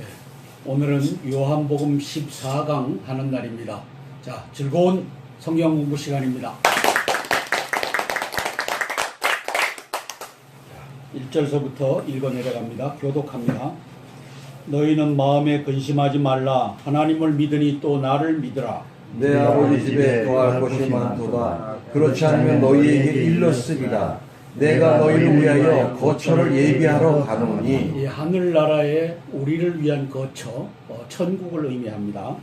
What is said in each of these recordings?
네. 오늘은 요한복음 14강 하는 날입니다. 자, 즐거운 성경 공부 시간입니다. 1절서부터 읽어 내려갑니다. 교독합니다. 너희는 마음에 근심하지 말라. 하나님을 믿으니 또 나를 믿으라. 내 아버지 집에 거할 곳이 많도다. 그렇지 않으면 너희에게 일렀으리라. 내가 너희를 위하여 거처를 예비하러 가노니. 이 하늘나라에 우리를 위한 거처, 천국을 의미합니다.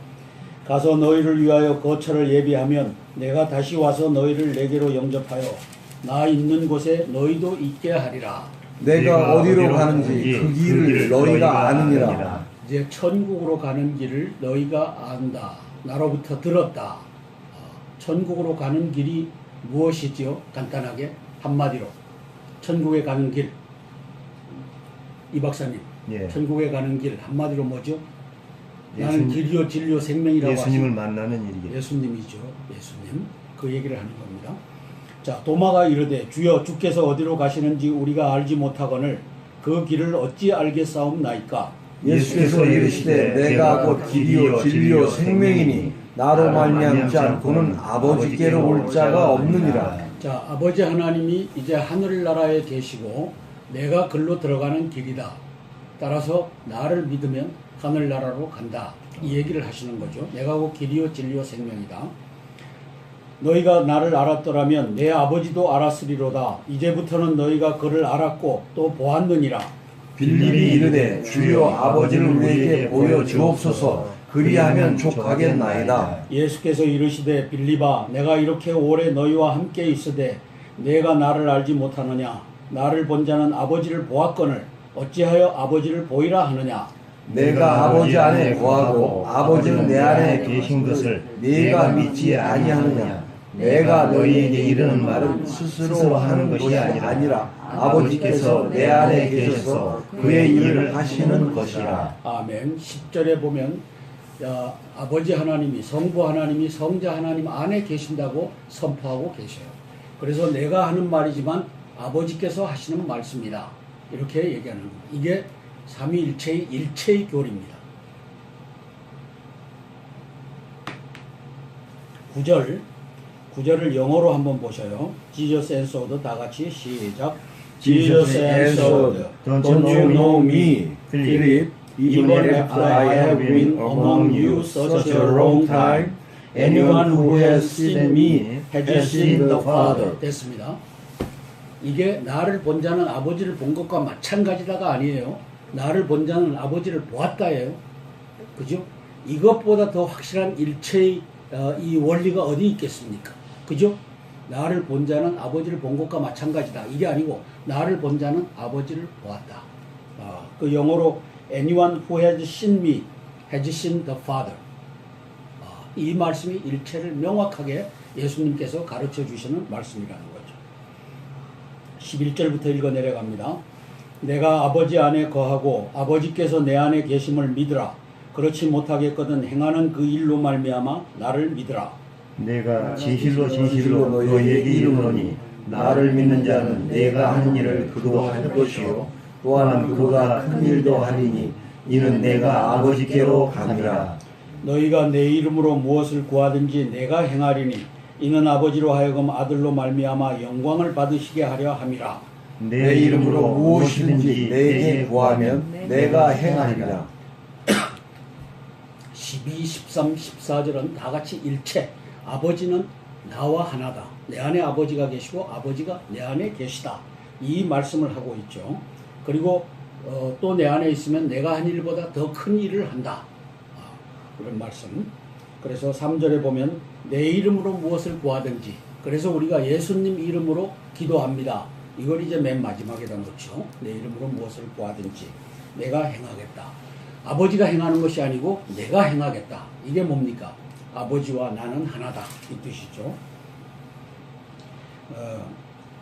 가서 너희를 위하여 거처를 예비하면 내가 다시 와서 너희를 내게로 영접하여 나 있는 곳에 너희도 있게 하리라. 내가 어디로 가는지 그 길을 너희가 아느니라. 이제 천국으로 가는 길을 너희가 안다. 나로부터 들었다. 천국으로 가는 길이 무엇이지요? 간단하게 한마디로 천국에 가는 길. 이 박사님, 천국에 가는 길 한마디로 뭐죠? 나는 길이요 진리요 생명이라고 예수님을 만나는 일이겠죠. 예수님이죠. 예수님. 그 얘기를 하는 겁니다. 자, 도마가 이르되 주여 주께서 어디로 가시는지 우리가 알지 못하거늘 그 길을 어찌 알겠사옵나이까? 예수께서 이르시되 내가 곧 길이요 진리요 생명이니 나로 말미암지 않고는 아버지께로 올 자가 없느니라. 자, 아버지 하나님이 이제 하늘나라에 계시고 내가 글로 들어가는 길이다. 따라서 나를 믿으면 하늘나라로 간다. 이 얘기를 하시는 거죠. 내가 곧 길이요 진리요 생명이다. 너희가 나를 알았더라면 내 아버지도 알았으리로다. 이제부터는 너희가 그를 알았고 또 보았느니라. 빌립이 이르되 주여 아버지를 우리에게 보여 주옵소서. 그리하면 족하겠나이다. 예수께서 이르시되 빌립아 내가 이렇게 오래 너희와 함께 있으되 내가 나를 알지 못하느냐? 나를 본 자는 아버지를 보았거늘 어찌하여 아버지를 보이라 하느냐? 내가 아버지 안에 거하고 아버지는 내 안에 계신 것을 네가 믿지 아니하느냐? 내가 너희에게 이르는 말은 스스로 하는 것이 아니라 아버지께서 내 안에 계셔서 그의 일을 하시는 것이라. 아멘. 10절에 보면 아버지 하나님이 성부 하나님이 성자 하나님 안에 계신다고 선포하고 계셔요. 그래서 내가 하는 말이지만 아버지께서 하시는 말씀이다. 이렇게 얘기하는 겁니다. 이게 삼위일체의 일체의 교리입니다. 9절을 영어로 한번 보셔요. Jesus answered. 다 같이 시작. Jesus answered. Don't you know me, Philip? Even after I have been among you such a long time, anyone who has seen me has seen the Father. 됐습니다. 이게 나를 본 자는 아버지를 본 것과 마찬가지다가 아니에요. 나를 본 자는 아버지를 보았다예요. 그죠? 이것보다 더 확실한 일체의 이 원리가 어디 있겠습니까? 그죠? 나를 본 자는 아버지를 본 것과 마찬가지다. 이게 아니고 나를 본 자는 아버지를 보았다. 그 영어로 anyone who has seen me has seen the Father. 이 말씀이 일체를 명확하게 예수님께서 가르쳐 주시는 말씀이라는 거죠. 11절부터 읽어 내려갑니다. 내가 아버지 안에 거하고 아버지께서 내 안에 계심을 믿으라. 그렇지 못하겠거든 행하는 그 일로 말미암아 나를 믿으라. 내가 진실로 진실로 너희에게 이르노니 나를 믿는 자는 내가 하는 일을 그도 할 것이요 또한 그가 큰 일도 하리니 이는 내가 아버지께로 가니라. 너희가 내 이름으로 무엇을 구하든지 내가 행하리니 이는 아버지로 하여금 아들로 말미암아 영광을 받으시게 하려 함이라. 내 이름으로 무엇이든지 내게 구하면 내가 행하리라. 12, 13, 14절은 다 같이 일체. 아버지는 나와 하나다. 내 안에 아버지가 계시고 아버지가 내 안에 계시다. 이 말씀을 하고 있죠. 그리고 또 내 안에 있으면 내가 한 일보다 더 큰 일을 한다. 그런 말씀. 그래서 3절에 보면 내 이름으로 무엇을 구하든지. 그래서 우리가 예수님 이름으로 기도합니다. 이걸 이제 맨 마지막에다 놓죠. 내 이름으로 무엇을 구하든지 내가 행하겠다. 아버지가 행하는 것이 아니고 내가 행하겠다. 이게 뭡니까? 아버지와 나는 하나다. 이 뜻이죠.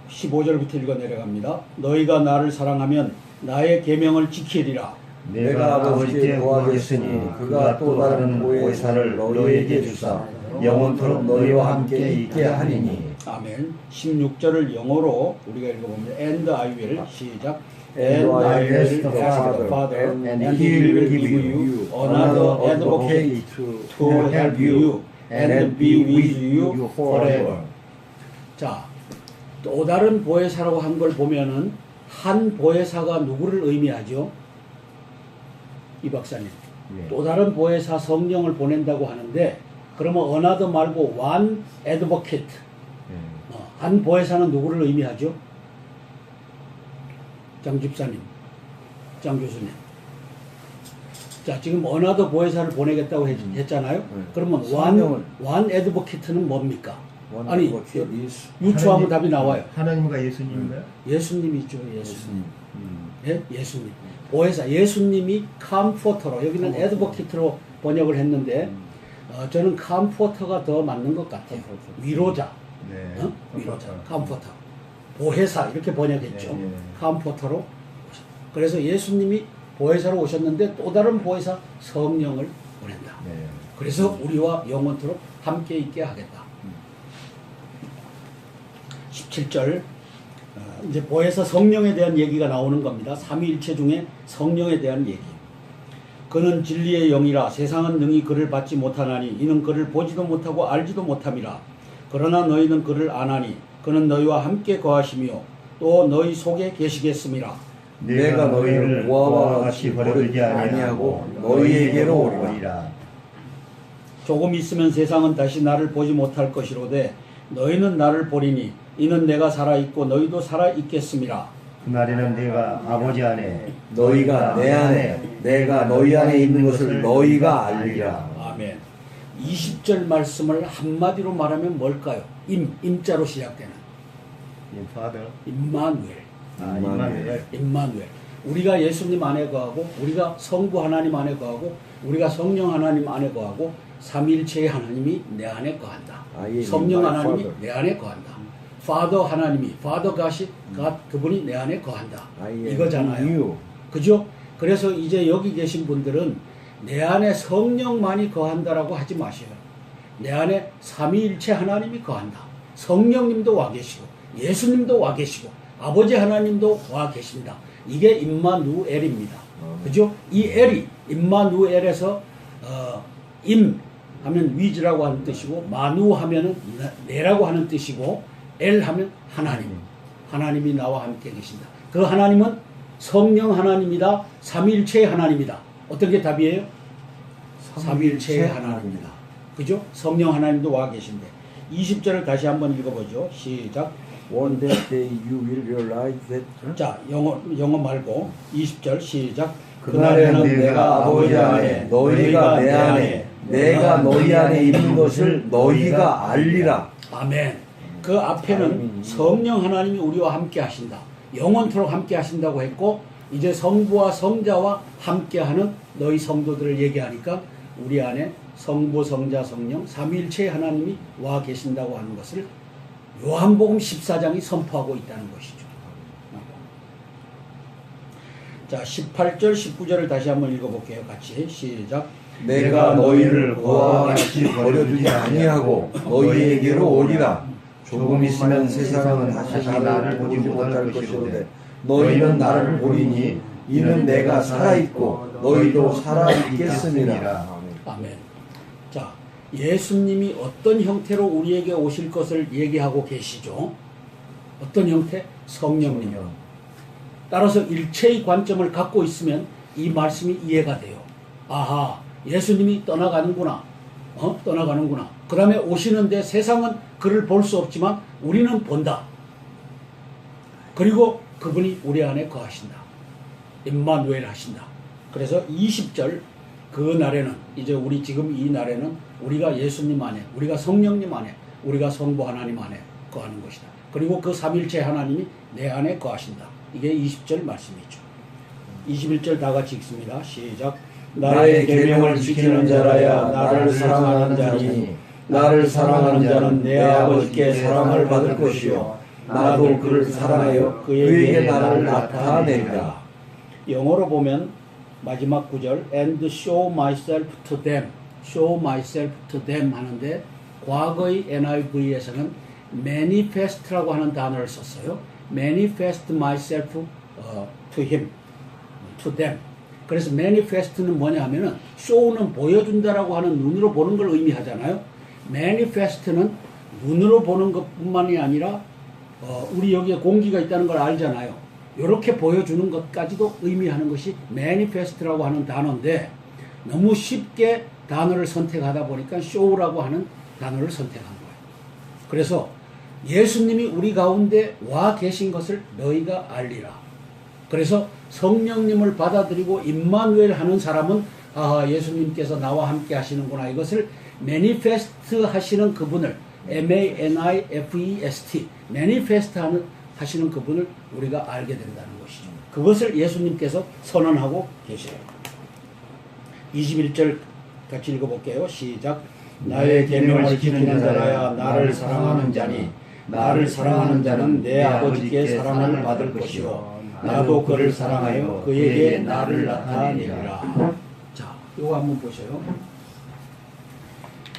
15절부터 읽어 내려갑니다. 너희가 나를 사랑하면 나의 계명을 지키리라. 내가 아버지께 구하겠으니 그가 또 다른 보혜사를 너희에게 주사 영원토록 너희와 함께 있게 하리니. 아멘. 16절을 영어로 우리가 읽어보면 And I will 시작 And I will ask the Father, and He will give you another advocate to help you and be with you forever. 자, 또 다른 보혜사라고 한 걸 보면은 한 보혜사가 누구를 의미하죠? 이 박사님. 네. 또 다른 보혜사 성령을 보낸다고 하는데 그러면 another 말고 one advocate. 한 보혜사는 누구를 의미하죠? 장 집사님, 장 교수님. 자, 지금 another 보혜사를 보내겠다고 했잖아요. 그러면 one advocate는 뭡니까? 아니, 유추하면 답이 나와요. 하나님과 예수님인가요? 예수님이죠, 예수님. 예? 예수님. 보혜사, 예수님이 컴포터로, 여기는 advocate로 번역을 했는데, 저는 컴포터가 더 맞는 것 같아요. 위로자. 네. 위로자. 컴포터. 보혜사, 이렇게 번역했죠. 네, 네. 컴포터로. 그래서 예수님이 보혜사로 오셨는데 또 다른 보혜사 성령을 보낸다. 네. 그래서 우리와 영원토록 함께 있게 하겠다. 17절 이제 보혜사 성령에 대한 얘기가 나오는 겁니다. 삼위일체 중에 성령에 대한 얘기. 그는 진리의 영이라 세상은 능히 그를 받지 못하나니 이는 그를 보지도 못하고 알지도 못함이라. 그러나 너희는 그를 아나니 그는 너희와 함께 거하시며 또 너희 속에 계시겠음이라. 내가 너희를 보아와 같이 버려두지 아니하고 너희에게로 오리라. 조금 있으면 세상은 다시 나를 보지 못할 것이로되 너희는 나를 보리니 이는 내가 살아있고 너희도 살아있겠음이라. 그날에는 내가 아버지 안에 너희가 내 안에 내가 너희 안에 있는 것을 너희가 알리라. 아멘. 20절 말씀을 한마디로 말하면 뭘까요? 임자로 시작되는 Father. 임마누엘. 임마누엘. 임마누엘. 우리가 예수님 안에 거하고 우리가 성부 하나님 안에 거하고 우리가 성령 하나님 안에 거하고 삼위일체의 하나님이 내 안에 거한다. 성령 하나님이 내 안에 거한다. 파더 하나님이 파더 가시 그분이 내 안에 거한다. 이거잖아요. 그죠? 그래서 이제 여기 계신 분들은 내 안에 성령만이 거한다라고 하지 마셔요. 내 안에 삼위일체 하나님이 거한다. 성령님도 와 계시고 예수님도 와 계시고 아버지 하나님도 와 계신다. 이게 임마누엘입니다. 그죠? 이 엘이 임마누엘에서 임 하면 위즈라고 하는 뜻이고 마누 하면은 내라고 하는 뜻이고 엘 하면 하나님. 하나님이 나와 함께 계신다. 그 하나님은 성령 하나님이다. 삼위일체의 하나님이다. 어떤 게 답이에요? 삼위일체의 하나님이다. 그죠? 성령 하나님도 와 계신데 20절을 다시 한번 읽어보죠. 시작. One that day you will realize that. 자, 영어 말고 20절 시작. 그날에는 내가 아버지 안에 너희가 내 안에 내가 너희 안에 있는 것을 너희가 알리라. 아멘. 그 앞에는 성령 하나님이 우리와 함께 하신다. 영원토록 함께 하신다고 했고 이제 성부와 성자와 함께하는 너희 성도들을 얘기하니까 우리 안에 성부, 성자, 성령 삼위일체의 하나님이 와 계신다고 하는 것을 요한복음 14장이 선포하고 있다는 것이죠. 자, 18절, 19절을 다시 한번 읽어볼게요. 같이 시작. 내가 너희를 그와 같이 버려두지 아니하고 너희에게로 오리라. 조금 있으면 세상은 다시 나를 보지 못할 것이로되 너희는 나를 보리니 이는 내가 살아있고 너희도 살아있겠음이라. 아멘. 자, 예수님이 어떤 형태로 우리에게 오실 것을 얘기하고 계시죠? 어떤 형태? 성령님이요. 따라서 일체의 관점을 갖고 있으면 이 말씀이 이해가 돼요. 아하, 예수님이 떠나가는구나. 떠나가는구나. 그 다음에 오시는데 세상은 그를 볼 수 없지만 우리는 본다. 그리고 그분이 우리 안에 거하신다. 임마누엘 하신다. 그래서 20절 그 날에는 이제 우리 지금 이 날에는 우리가 예수님 안에 우리가 성령님 안에 우리가 성부 하나님 안에 거하는 것이다. 그리고 그 삼일체 하나님이 내 안에 거하신다. 이게 20절 말씀이죠. 21절 다 같이 읽습니다. 시작. 나의 계명을 지키는 자라야 나를 사랑하는 자니 나를 사랑하는 자는 내 아버지께 사랑을 받을 것이요 나도 그를 사랑하여 그에게 나를 나타내리라. 영어로 보면 마지막 구절 and show myself to them, show myself to them 하는데 과거의 NIV에서는 manifest라고 하는 단어를 썼어요. manifest myself to him, to them. 그래서 manifest는 뭐냐 하면은 show는 보여준다라고 하는 눈으로 보는 걸 의미하잖아요. manifest는 눈으로 보는 것뿐만이 아니라 우리 여기에 공기가 있다는 걸 알잖아요. 이렇게 보여주는 것까지도 의미하는 것이 manifest라고 하는 단어인데 너무 쉽게 단어를 선택하다 보니까 show라고 하는 단어를 선택한 거예요. 그래서 예수님이 우리 가운데 와 계신 것을 너희가 알리라. 그래서 성령님을 받아들이고 임마누엘 하는 사람은 예수님께서 나와 함께 하시는구나. 이것을 manifest 하시는 그분을 manifest manifest 하시는 그분을 우리가 알게 된다는 것이죠. 그것을 예수님께서 선언하고 계세요. 21절 같이 읽어볼게요. 시작. 나의 계명을 지키는 자라야 나를 사랑하는 자니 나를 사랑하는 자는 내 아버지께 사랑을 받을 것이요 나도 그를 사랑하여 그에게 나를 나타내리라. 자, 이거 한번 보세요.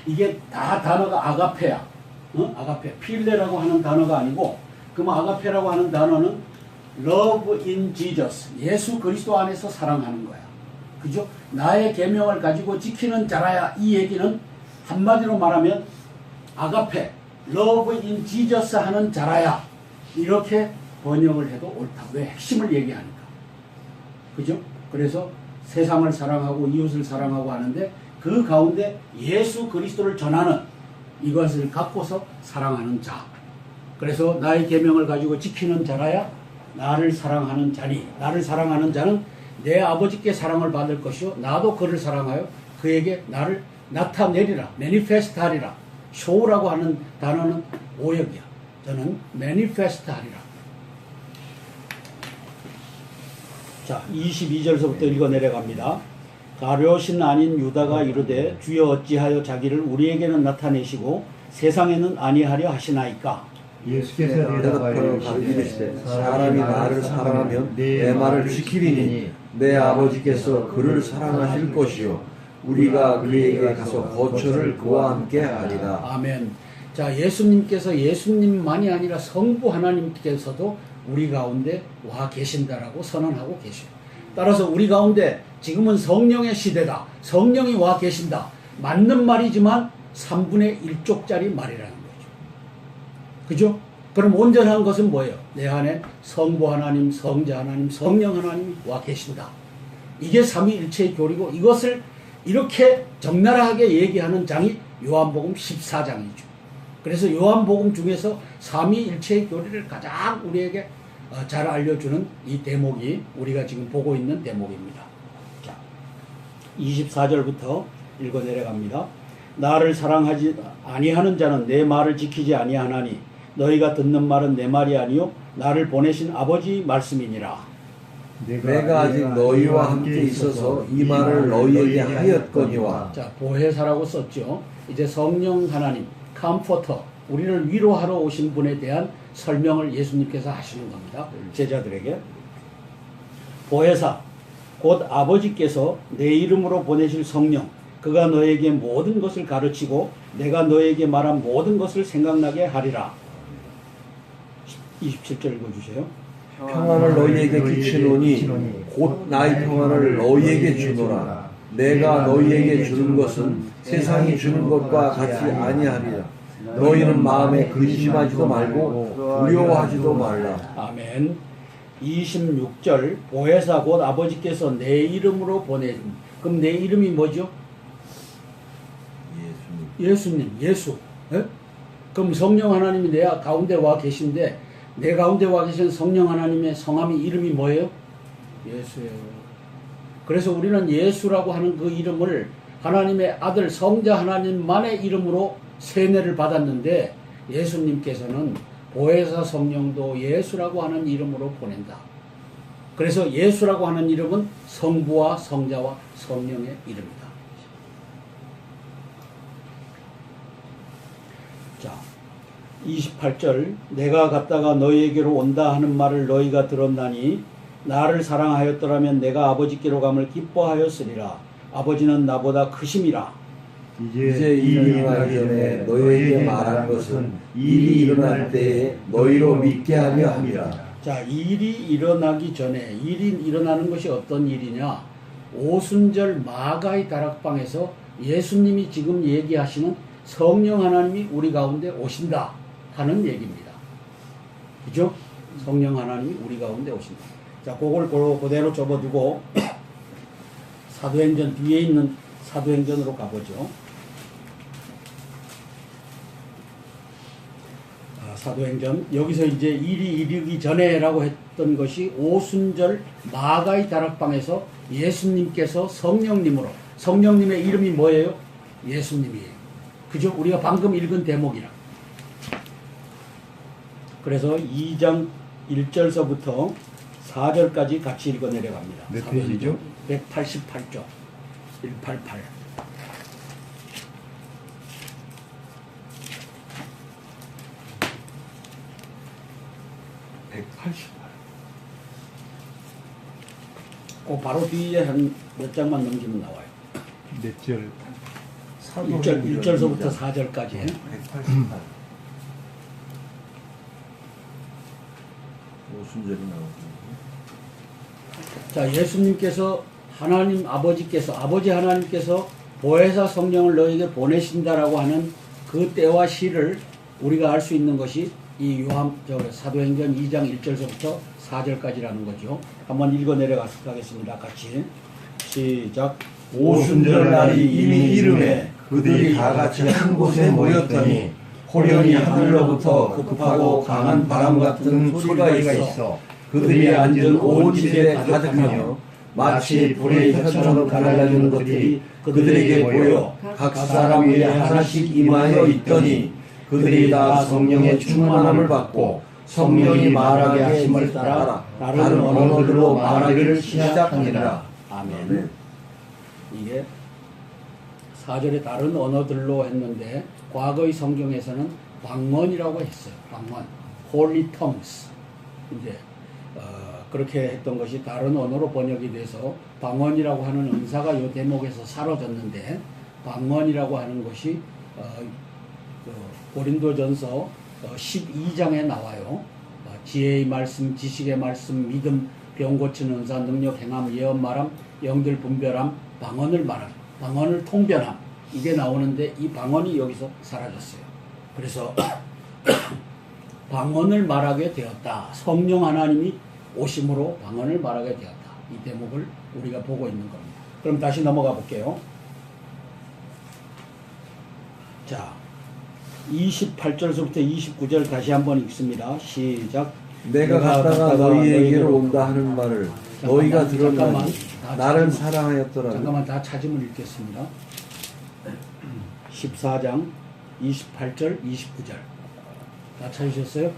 이게 다 단어가 아가페야. 아가페. 필레라고 하는 단어가 아니고 그럼 아가페라고 하는 단어는 love in Jesus. 예수 그리스도 안에서 사랑하는 거야. 그죠? 나의 계명을 가지고 지키는 자라야. 이 얘기는 한마디로 말하면 아가페, love in Jesus 하는 자라야. 이렇게 번역을 해도 옳다. 왜? 핵심을 얘기하니까. 그죠? 그래서 세상을 사랑하고 이웃을 사랑하고 하는데 그 가운데 예수 그리스도를 전하는 이것을 갖고서 사랑하는 자. 그래서 나의 계명을 가지고 지키는 자라야 나를 사랑하는 자니 나를 사랑하는 자는 내 아버지께 사랑을 받을 것이요 나도 그를 사랑하여 그에게 나를 나타내리라. 매니페스트 하리라. show라고 하는 단어는 오역이야. 저는 매니페스트 하리라. 자, 22절서부터 읽어 내려갑니다. 가룟신 아닌 유다가 이르되 주여 어찌하여 자기를 우리에게는 나타내시고 세상에는 아니하려 하시나이까. 예수께서 대답하여 이르시되 사람이 나를 사랑하면 내 말을 지키리니 내 아버지께서 그를 사랑하실 것이요 우리가 그에게 가서 거처를 그와 함께 하리라. 아멘. 자, 예수님께서 예수님만이 아니라 성부 하나님께서도 우리 가운데 와 계신다라고 선언하고 계셔요. 따라서 우리 가운데 지금은 성령의 시대다. 성령이 와 계신다. 맞는 말이지만 3분의 1쪽짜리 말이라는 거죠. 그죠? 그럼 온전한 것은 뭐예요? 내 안에 성부 하나님, 성자 하나님, 성령 하나님이 와 계신다. 이게 삼위일체의 교리고 이것을 이렇게 적나라하게 얘기하는 장이 요한복음 14장이죠. 그래서 요한복음 중에서 삼위일체의 교리를 가장 우리에게 잘 알려주는 이 대목이 우리가 지금 보고 있는 대목입니다. 자, 24절부터 읽어 내려갑니다. 나를 사랑하지 아니하는 자는 내 말을 지키지 아니하나니 너희가 듣는 말은 내 말이 아니요 나를 보내신 아버지 말씀이니라. 내가 아직 너희와 함께 있어서 이 말을 너희에게 하였거니와. 자, 보혜사라고 썼죠. 이제 성령 하나님, 컴포터, 우리를 위로하러 오신 분에 대한 설명을 예수님께서 하시는 겁니다. 제자들에게. 보혜사, 곧 아버지께서 내 이름으로 보내실 성령, 그가 너에게 모든 것을 가르치고 내가 너에게 말한 모든 것을 생각나게 하리라. 27절 읽어주세요. 평안을 너희에게 끼치노니 곧 나의 평안을 너희에게 주노라. 내가 너희에게 주는 것은 세상이 주는 것과 같이 아니하리라. 너희는 마음에 근심하지도 말고 두려워하지도 말라. 아멘. 26절 보혜사 곧 아버지께서 내 이름으로 보내신. 그럼 내 이름이 뭐죠? 예수님, 예수. 예? 그럼 성령 하나님이 내 가운데 와 계신데 내 가운데 와 계신 성령 하나님의 성함이 이름이 뭐예요? 예수예요. 그래서 우리는 예수라고 하는 그 이름을 하나님의 아들 성자 하나님만의 이름으로 세례를 받았는데 예수님께서는 보혜사 성령도 예수라고 하는 이름으로 보낸다. 그래서 예수라고 하는 이름은 성부와 성자와 성령의 이름이다. 자, 28절 내가 갔다가 너희에게로 온다 하는 말을 너희가 들었나니 나를 사랑하였더라면 내가 아버지께로 감을 기뻐하였으리라. 아버지는 나보다 크심이라. 이제 일이 일어나기 전에 너희에게 말한 것은 일이 일어날 때에 너희로 믿게 하려 함이라. 자, 일이 일어나기 전에 일이 일어나는 것이 어떤 일이냐? 오순절 마가의 다락방에서 예수님이 지금 얘기하시는 성령 하나님이 우리 가운데 오신다 하는 얘기입니다. 그죠? 성령 하나님이 우리 가운데 오신다. 자, 그걸 그대로 접어두고 사도행전 뒤에 있는 사도행전으로 가보죠. 사도행전 여기서 이제 일이 이르기 전에라고 했던 것이 오순절 마가의 다락방에서 예수님께서 성령님의 이름이 뭐예요? 예수님이에요. 그죠? 우리가 방금 읽은 대목이라. 그래서 2장 1절서부터 4절까지 같이 읽어 내려갑니다. 몇 페이지죠? 188쪽. 188. 바로 뒤에 한 몇 장만 넘기면 나와요. 몇 절? 1절서부터 4절까지. 188. 오순절이 나오고. 자, 예수님께서 아버지 하나님께서 보혜사 성령을 너에게 보내신다라고 하는 그 때와 시를 우리가 알 수 있는 것이 이 사도행전 2장 1절서부터 4절까지라는 거죠. 한번 읽어 내려가겠습니다. 같이 시작. 오순절 날이 이미 이름에 그들이 다 같이 한 곳에 모였더니 호련히 하늘로부터 급하고 강한 바람 같은 소리가 있어 그들이 앉은 온 집에 가득하며 마치 불의 혀처럼 갈라지는 것들이 그들에게 보여 각 사람 위에 하나씩 임하여 있더니 그들이 다 성령의 충만함을 받고 성령이 말하게 하심을 따라 다른 언어들로 말하기를 시작하니라. 아멘. 이게 4절에 다른 언어들로 했는데 과거의 성경에서는 방언이라고 했어요. 방언, Holy Tongues. 이제 그렇게 했던 것이 다른 언어로 번역이 돼서 방언이라고 하는 은사가 이 대목에서 사라졌는데 방언이라고 하는 것이 고린도전서 12장에 나와요. 지혜의 말씀, 지식의 말씀, 믿음, 병 고치는 은사, 능력, 행함, 예언, 말함, 영들 분별함, 방언을 말함, 방언을 통변함, 이게 나오는데 이 방언이 여기서 사라졌어요. 그래서 방언을 말하게 되었다. 성령 하나님이 오심으로 방언을 말하게 되었다. 이 대목을 우리가 보고 있는 겁니다. 그럼 다시 넘어가 볼게요. 자, 28절서부터 29절 다시 한번 읽습니다. 시작. 내가 갔다가 너희에게로 온다 하는 말을 너희가 들었나니 나를 사랑하였더라. 잠깐만 다 찾으면 읽겠습니다. 14장 28절 29절 다 찾으셨어요?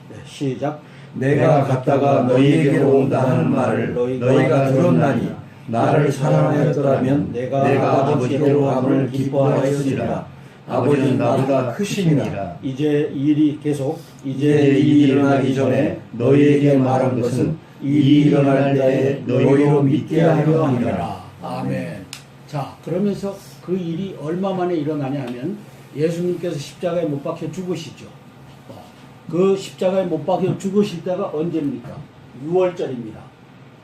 네, 시작. 내가 갔다가 너희에게로 온다 하는 말을 너희가 들었나니 나를 사랑하였더라면 내가 아버지께로 감을 기뻐하였으리라. 아버지는 나보다 크시니라. 이제 일이 계속 이제 이 일어나기 전에 너희에게 말한 것은 이 일어날 때에 너희로 믿게 하려 함이라. 아멘. 자, 그러면서 그 일이 얼마 만에 일어나냐 하면 예수님께서 십자가에 못 박혀 죽으시죠. 그 십자가에 못 박혀 죽으실 때가 언제입니까? 6월절입니다.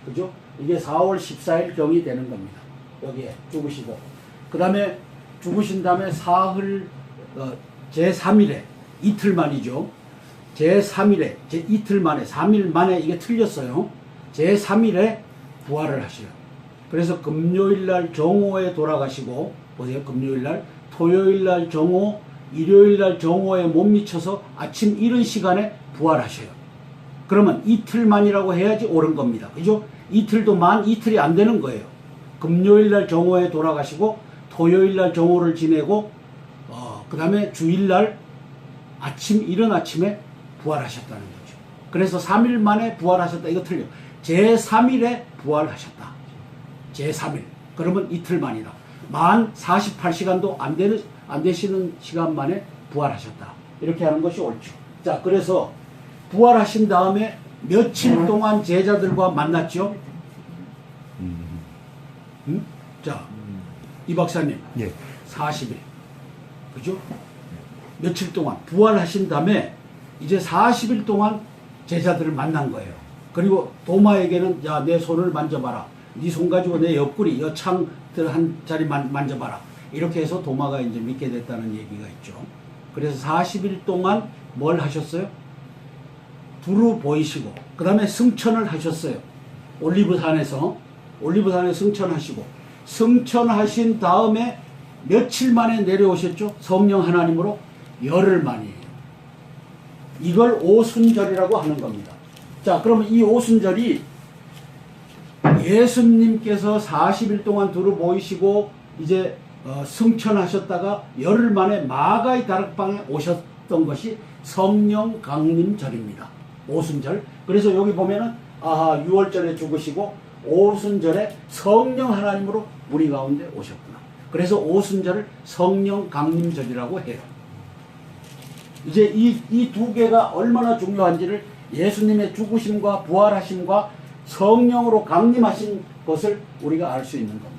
그죠? 이게 4월 14일 경이 되는 겁니다. 여기에 죽으시고. 그 다음에 죽으신 다음에 사흘, 제3일에, 이틀 만이죠. 제3일에, 이틀 만에, 3일 만에 이게 틀렸어요. 제3일에 부활을 하셔요. 그래서 금요일날 정오에 돌아가시고, 보세요. 금요일날, 토요일날 정오, 일요일날 정오에 못 미쳐서 아침 이른 시간에 부활하셔요. 그러면 이틀만이라고 해야지 옳은 겁니다. 그죠? 이틀도 이틀이 안 되는 거예요. 금요일날 정오에 돌아가시고, 토요일날 정오를 지내고 그 다음에 주일날 이른 아침에 부활하셨다는 거죠. 그래서 3일 만에 부활하셨다. 이거 틀려. 제3일에 부활하셨다. 제3일. 그러면 이틀 만이다. 만 48시간도 안 되시는 시간 만에 부활하셨다. 이렇게 하는 것이 옳죠. 자, 그래서 부활하신 다음에 며칠 동안 제자들과 만났죠? 자, 이 박사님, 예. 40일. 그죠? 며칠 동안 부활하신 다음에 이제 40일 동안 제자들을 만난 거예요. 그리고 도마에게는 야, 내 손을 만져봐라. 네 손 가지고 내 옆구리, 여창들 한 자리 만져봐라. 이렇게 해서 도마가 이제 믿게 됐다는 얘기가 있죠. 그래서 40일 동안 뭘 하셨어요? 두루 보이시고, 그 다음에 승천을 하셨어요. 올리브산에서 승천하시고, 승천하신 다음에 며칠 만에 내려오셨죠? 성령 하나님으로 열흘 만이에요. 이걸 오순절이라고 하는 겁니다. 자, 그러면 이 오순절이 예수님께서 40일 동안 두루 보이시고 이제 승천하셨다가 열흘 만에 마가의 다락방에 오셨던 것이 성령 강림절입니다. 오순절. 그래서 여기 보면은 6월절에 죽으시고 오순절에 성령 하나님으로 우리 가운데 오셨구나. 그래서 오순절을 성령 강림절이라고 해요. 이제 이 두 개가 얼마나 중요한지를 예수님의 죽으심과 부활하심과 성령으로 강림하신 것을 우리가 알 수 있는 겁니다.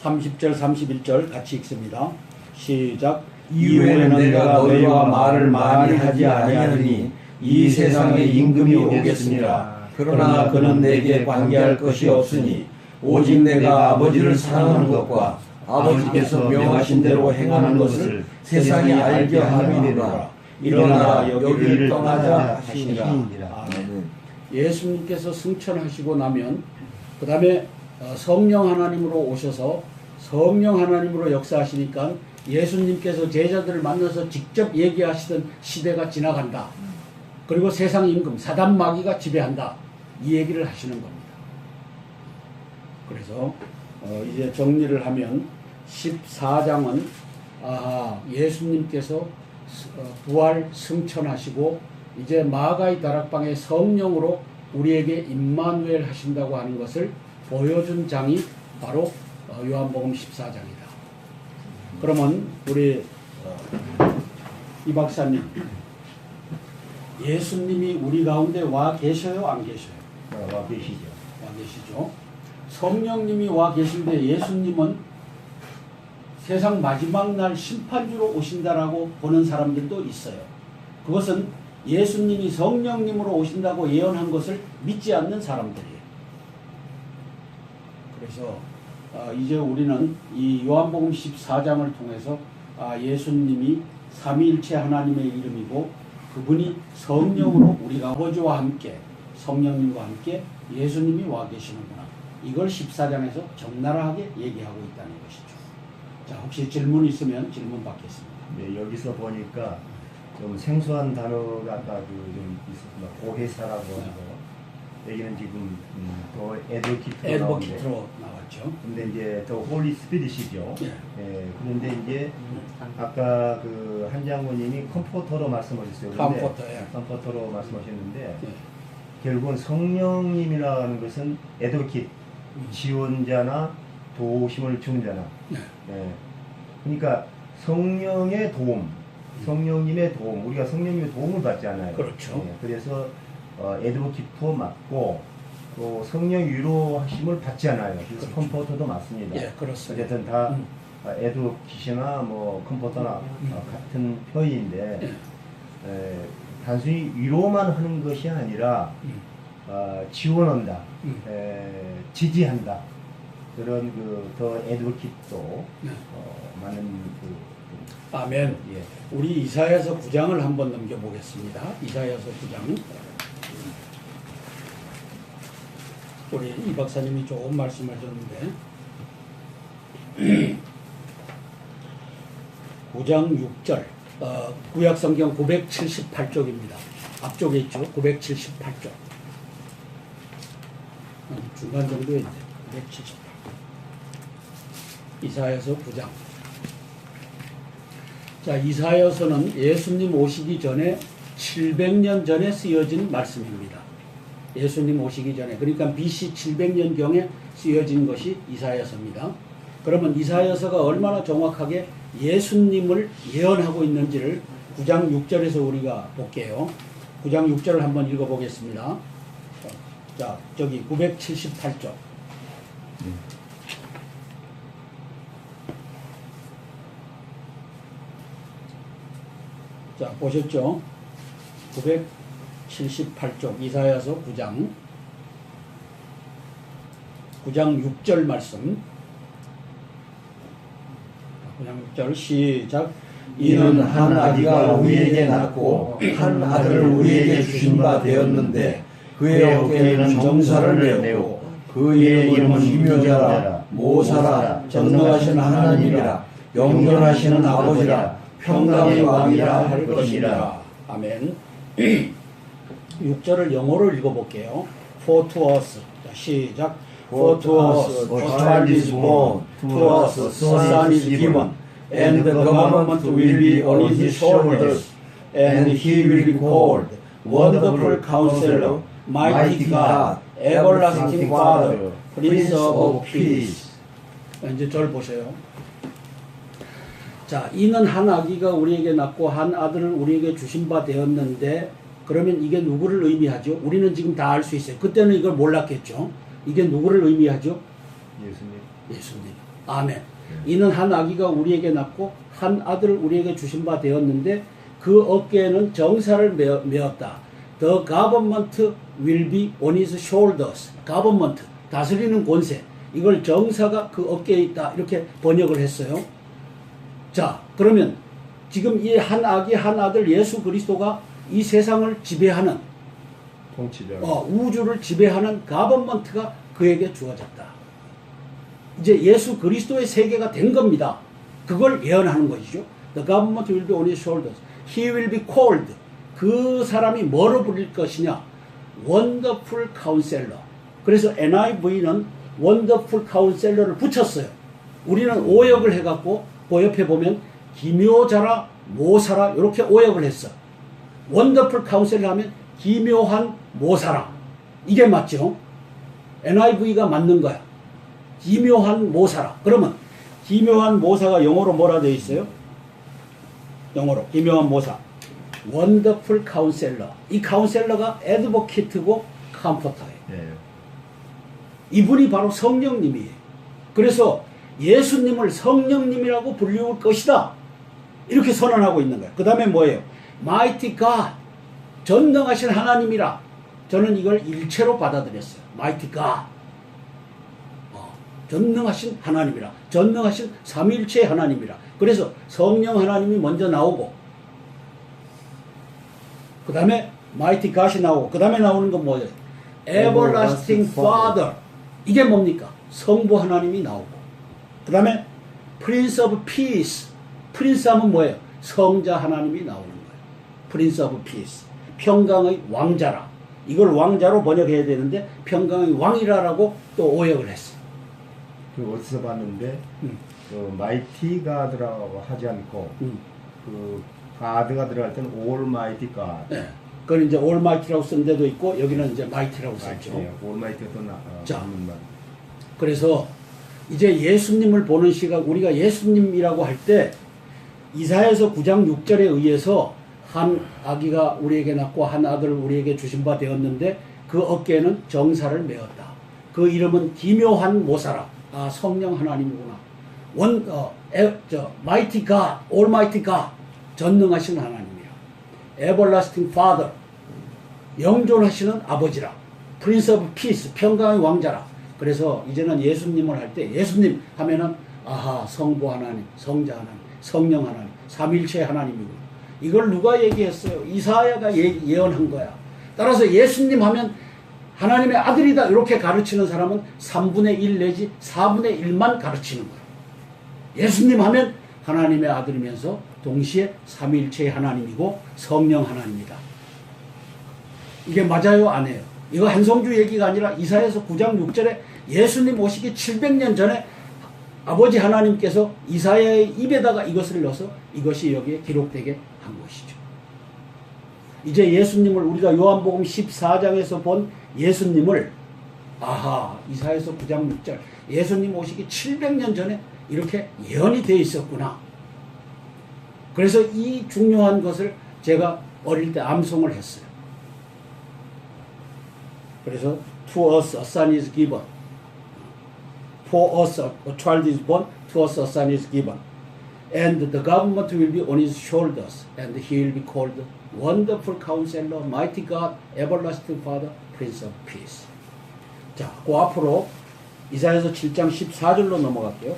30절 31절 같이 읽습니다. 시작. 이후에는 내가 너희와 말을 많이 하지 아니하느니 이 세상에 임금이 오겠습니다. 그러나 그는 내게 관계할 것이 없으니 오직 내가 아버지를 사랑하는 것과 아버지께서 명하신 대로 행하는 것을 세상이 알게 함이니라. 일어나 여기를 떠나자 하시니라. 아멘. 예수님께서 승천하시고 나면 그 다음에 성령 하나님으로 오셔서 성령 하나님으로 역사하시니까 예수님께서 제자들을 만나서 직접 얘기하시던 시대가 지나간다. 그리고 세상 임금 사단 마귀가 지배한다. 이 얘기를 하시는 겁니다. 그래서 이제 정리를 하면 14장은 예수님께서 부활 승천하시고 이제 마가의 다락방에 성령으로 우리에게 임마누엘 하신다고 하는 것을 보여준 장이 바로 요한복음 14장이다. 그러면 우리 이 박사님, 예수님이 우리 가운데 와 계셔요? 안 계셔요? 와 계시죠. 와 계시죠. 성령님이 와 계신데 예수님은 세상 마지막 날 심판주로 오신다라고 보는 사람들도 있어요. 그것은 예수님이 성령님으로 오신다고 예언한 것을 믿지 않는 사람들이에요. 그래서 이제 우리는 이 요한복음 14장을 통해서 예수님이 삼위일체 하나님의 이름이고 그분이 성령으로 우리가 아버지와 함께 성령님과 함께 예수님이 와 계시는구나. 이걸 14장에서 적나라하게 얘기하고 있다는 것이죠. 자, 혹시 질문 있으면 질문 받겠습니다. 네, 여기서 보니까 좀 생소한 단어가 아까 좀 있었습니다. 고해사라고 하는 거. 여기는 지금 더 에드버키트로 나왔죠. 근데 이제 더 홀리 스피릿이죠. 예. 예, 그런데 이제 아까 그 한 장모님이 컴포터로 말씀하셨어요. 컴포터로 말씀하셨는데 예. 결국은 성령님이라는 것은 에드버킷, 지원자나 도우심을 주는 자나. 예. 예. 그러니까 성령의 도움, 성령님의 도움, 우리가 성령님의 도움을 받지 않아요. 그렇죠. 예. 그래서 에드버킷도 맞고 또 성령 위로하심을 받지 않아요. 그래서 그렇죠. 컴포터도 맞습니다. 예, 그렇습니다. 어쨌든 다 에드버킷이나 뭐 컴포터나 같은 표현인데 단순히 위로만 하는 것이 아니라 지원한다, 지지한다. 그런 더 에드버킷도 많은 아멘. 예. 우리 이사야서 9장을 한번 넘겨보겠습니다. 이사야서 9장. 우리 이 박사님이 좋은 말씀하셨는데 9장 6절 구약성경 978쪽입니다. 앞쪽에 있죠. 978쪽. 중간 정도에 있는데 978. 이사야서 9장. 자, 이사야서는 예수님 오시기 전에 700년 전에 쓰여진 말씀입니다. 예수님 오시기 전에, 그러니까 BC 700년경에 쓰여진 것이 이사야서입니다. 그러면 이사야서가 얼마나 정확하게 예수님을 예언하고 있는지를 9장 6절에서 우리가 볼게요. 9장 6절을 한번 읽어보겠습니다. 자, 저기 978쪽. 자, 보셨죠? 978쪽 이사야서 9장 6절 말씀. 9장 6절 시작. 이는 한 아기가 우리에게 낳고 한 아들을 우리에게 주신 바 되었는데 그의 어깨에는 정사를 메고 그의 이름은 기묘자라 모사라 전능하신 하나님이라 영존하시는 아버지라 평강의 왕이라 할 것이라. 아멘. 6절을 영어로 읽어볼게요. For to us. 자, 시작. For to us a child is born, to us a son is given, and the government will be on his shoulders, and he will be called Wonderful Counselor, Mighty God, Everlasting Father, Prince of Peace. 이제 절 보세요. 자, 이는 한 아기가 우리에게 낳고 한 아들을 우리에게 주신 바 되었는데, 그러면 이게 누구를 의미하죠? 우리는 지금 다 알 수 있어요. 그때는 이걸 몰랐겠죠. 이게 누구를 의미하죠? 예수님. 예수님. 아멘. 이는 한 아기가 우리에게 낳고 한 아들을 우리에게 주신 바 되었는데 그 어깨에는 정사를 메었다. The government will be on his shoulders. government, 다스리는 권세. 이걸 정사가 그 어깨에 있다. 이렇게 번역을 했어요. 자, 그러면 지금 이 한 아기 한 아들 예수 그리스도가 이 세상을 지배하는 통치자. 우주를 지배하는 가버먼트가 그에게 주어졌다. 이제 예수 그리스도의 세계가 된 겁니다. 그걸 예언하는 것이죠. The government will be on his shoulders. He will be called. 그 사람이 뭐로 부릴 것이냐? Wonderful Counselor. 그래서 NIV는 Wonderful Counselor를 붙였어요. 우리는 오역을 해갖고 그 옆에 보면 기묘자라 모사라 이렇게 오역을 했어. Wonderful Counselor 하면 기묘한 모사라. 이게 맞죠? NIV가 맞는 거야. 기묘한 모사라. 그러면 기묘한 모사가 영어로 뭐라 되어 있어요? 영어로 기묘한 모사. Wonderful Counselor. 이 카운셀러가 애드보키트고 컴포터예요. 네. 이분이 바로 성령님이에요. 그래서 예수님을 성령님이라고 불릴 것이다. 이렇게 선언하고 있는 거예요. 그 다음에 뭐예요? Mighty God. 전능하신 하나님이라. 저는 이걸 일체로 받아들였어요. Mighty God. 전능하신 하나님이라. 전능하신 삼위일체 하나님이라. 그래서 성령 하나님이 먼저 나오고 그 다음에 Mighty God이 나오고 그 다음에 나오는 건 뭐예요? Everlasting Father. 이게 뭡니까? 성부 하나님이 나오고 그 다음에 Prince of Peace. Prince 하면 뭐예요? 성자 하나님이 나오는 거예요. Prince of Peace. 평강의 왕자라. 이걸 왕자로 번역해야 되는데 평강의 왕이라라고 또 오역을 했어요. 그 어디서 봤는데 그 마이티 가드라고 하지 않고 그 가드가 들어갈 때는 올마이티 가드. 네. 그건 이제 올마이티라고 쓴 데도 있고 여기는 이제 마이티라고 썼죠. 올마이티가 또 자, 그래서 이제 예수님을 보는 시각, 우리가 예수님이라고 할 때 이사야서 9장 6절에 의해서 한 아기가 우리에게 낳고 한 아들을 우리에게 주신 바 되었는데 그 어깨에는 정사를 메었다. 그 이름은 기묘한 모사라. 아, 성령 하나님이구나. Mighty God, Almighty God, 전능하신 하나님이라. Everlasting Father, 영존하시는 아버지라. Prince of Peace, 평강의 왕자라. 그래서 이제는 예수님을 할 때 예수님 하면은 아하, 성부 하나님, 성자 하나님, 성령 하나님, 삼일체 하나님이구나. 이걸 누가 얘기했어요? 이사야가 예언한 거야. 따라서 예수님 하면 하나님의 아들이다 이렇게 가르치는 사람은 3분의 1 내지 4분의 1만 가르치는 거예요. 예수님 하면 하나님의 아들이면서 동시에 삼위일체의 하나님이고 성령 하나님이다. 이게 맞아요? 안 해요? 이거 한성주 얘기가 아니라 이사야서 9장 6절에 예수님 오시기 700년 전에 아버지 하나님께서 이사야의 입에다가 이것을 넣어서 이것이 여기에 기록되게 한 것이죠. 이제 예수님을 우리가 요한복음 14장에서 본 예수님을 아하, 이사야서 9장 6절 예수님 오시기 700년 전에 이렇게 예언이 되어 있었구나. 그래서 이 중요한 것을 제가 어릴 때 암송을 했어요. 그래서 To us a son is given. For us a child is born. To us a son is given. And the government will be on his shoulders, and he will be called Wonderful Counselor, Mighty God, Everlasting Father, Prince of Peace. 자, 그 앞으로 이사야서 7장 14절로 넘어갈게요.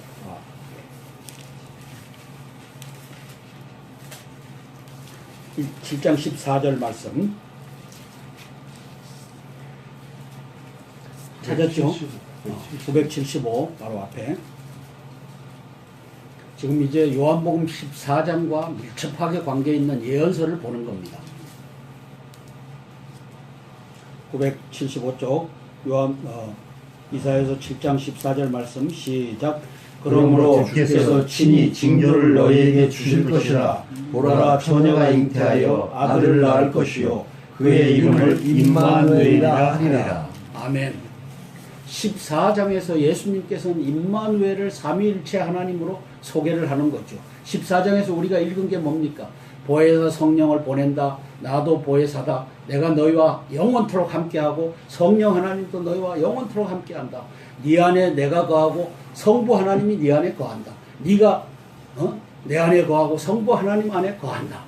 7장 14절 말씀 찾았죠? 975 바로 앞에. 지금 이제 요한복음 14장과 밀접하게 관계 있는 예언서를 보는 겁니다. 975쪽 이사야서 7장 14절 말씀 시작. 그러므로 주께서 친히 징조를 너희에게 주실 것이라. 보라, 처녀가 잉태하여 아들을 낳을 것이요 그의 이름을 임마누엘이라 하리라. 아멘. 14장에서 예수님께서는 임마누엘을 삼위일체 하나님으로 소개를 하는 거죠. 14장에서 우리가 읽은 게 뭡니까? 보혜사 성령을 보낸다. 나도 보혜사다. 내가 너희와 영원토록 함께하고 성령 하나님도 너희와 영원토록 함께한다. 네 안에 내가 거하고 성부 하나님이 네 안에 거한다. 네가 내 안에 거하고 성부 하나님 안에 거한다.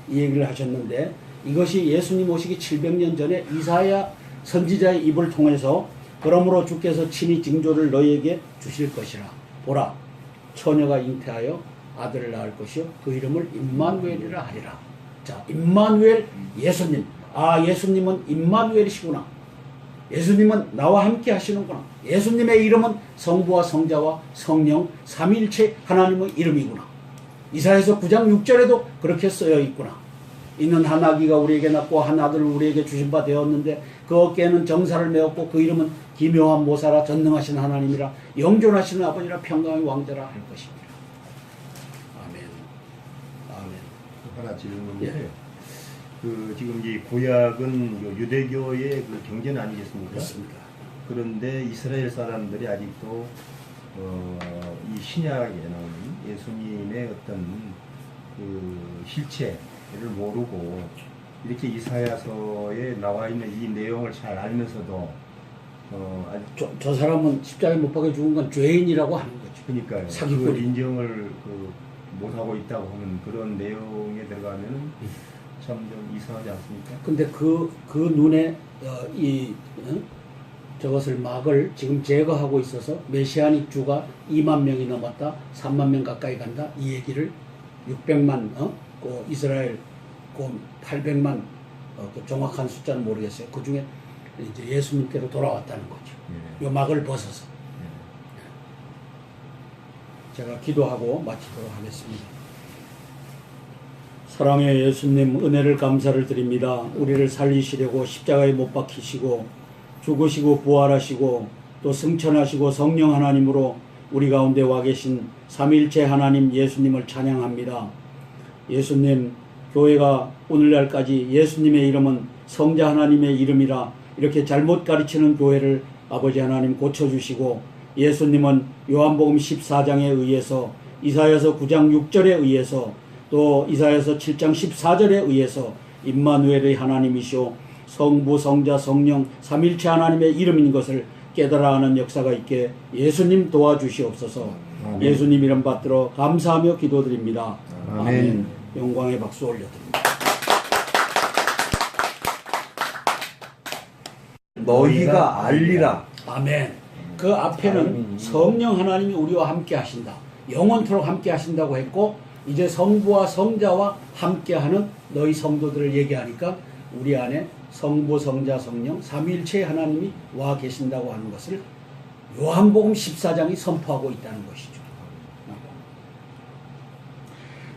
이 얘기를 하셨는데 이것이 예수님 오시기 700년 전에 이사야 선지자의 입을 통해서 그러므로 주께서 친히 징조를 너희에게 주실 것이라. 보라, 처녀가 잉태하여 아들을 낳을 것이요 그 이름을 임마누엘이라 하리라. 자, 임마누엘 예수님. 아, 예수님은 임마누엘이시구나. 예수님은 나와 함께 하시는구나. 예수님의 이름은 성부와 성자와 성령 삼위일체 하나님의 이름이구나. 이사야서 9장 6절에도 그렇게 쓰여 있구나. 이는 한 아기가 우리에게 낳고 한 아들을 우리에게 주신 바 되었는데 그 어깨에는 정사를 메었고 그 이름은 기묘한 모사라 전능하신 하나님이라 영존하시는 아버지라 평강의 왕자라 할 것입니다. 아멘. 아멘. 하나 질문인데 그 지금 이 구약은 유대교의 그 경전 아니겠습니까? 그렇습니다. 그런데 이스라엘 사람들이 아직도 이 신약에 나오는 예수님의 어떤 그 실체를 모르고 이렇게 이사야서에 나와 있는 이 내용을 잘 알면서도 저 사람은 십자가에 못 박혀 죽은 건 죄인이라고 하는 거죠. 그러니까요. 사기꾼이. 그걸 인정을 못하고 있다고 하는 그런 내용에 들어가면 참 좀 이상하지 않습니까? 근데 그 눈에 저것을 막을 지금 제거하고 있어서 메시아닉 주가 2만 명이 넘었다, 3만 명 가까이 간다 이 얘기를 600만 그 이스라엘 그 800만 그 정확한 숫자는 모르겠어요. 그 중에 이제 예수님께로 돌아왔다는 거죠. 요 막을 벗어서. 제가 기도하고 마치도록 하겠습니다. 사랑의 예수님, 은혜를 감사를 드립니다. 우리를 살리시려고 십자가에 못 박히시고 죽으시고 부활하시고 또 승천하시고 성령 하나님으로 우리 가운데 와 계신 삼위일체 하나님 예수님을 찬양합니다. 예수님, 교회가 오늘날까지 예수님의 이름은 성자 하나님의 이름이라 이렇게 잘못 가르치는 교회를 아버지 하나님 고쳐주시고, 예수님은 요한복음 14장에 의해서, 이사야서 9장 6절에 의해서, 또 이사야서 7장 14절에 의해서 임마누엘의 하나님이시오 성부 성자 성령 삼일체 하나님의 이름인 것을 깨달아 하는 역사가 있게 예수님 도와주시옵소서. 아멘. 예수님 이름 받들어 감사하며 기도드립니다. 아멘. 아멘. 영광의 박수 올려드립니다. 너희가 알리라. 아멘. 그 앞에는 성령 하나님이 우리와 함께 하신다, 영원토록 함께 하신다고 했고, 이제 성부와 성자와 함께하는 너희 성도들을 얘기하니까 우리 안에 성부, 성자, 성령 삼위일체의 하나님이 와 계신다고 하는 것을 요한복음 14장이 선포하고 있다는 것이죠.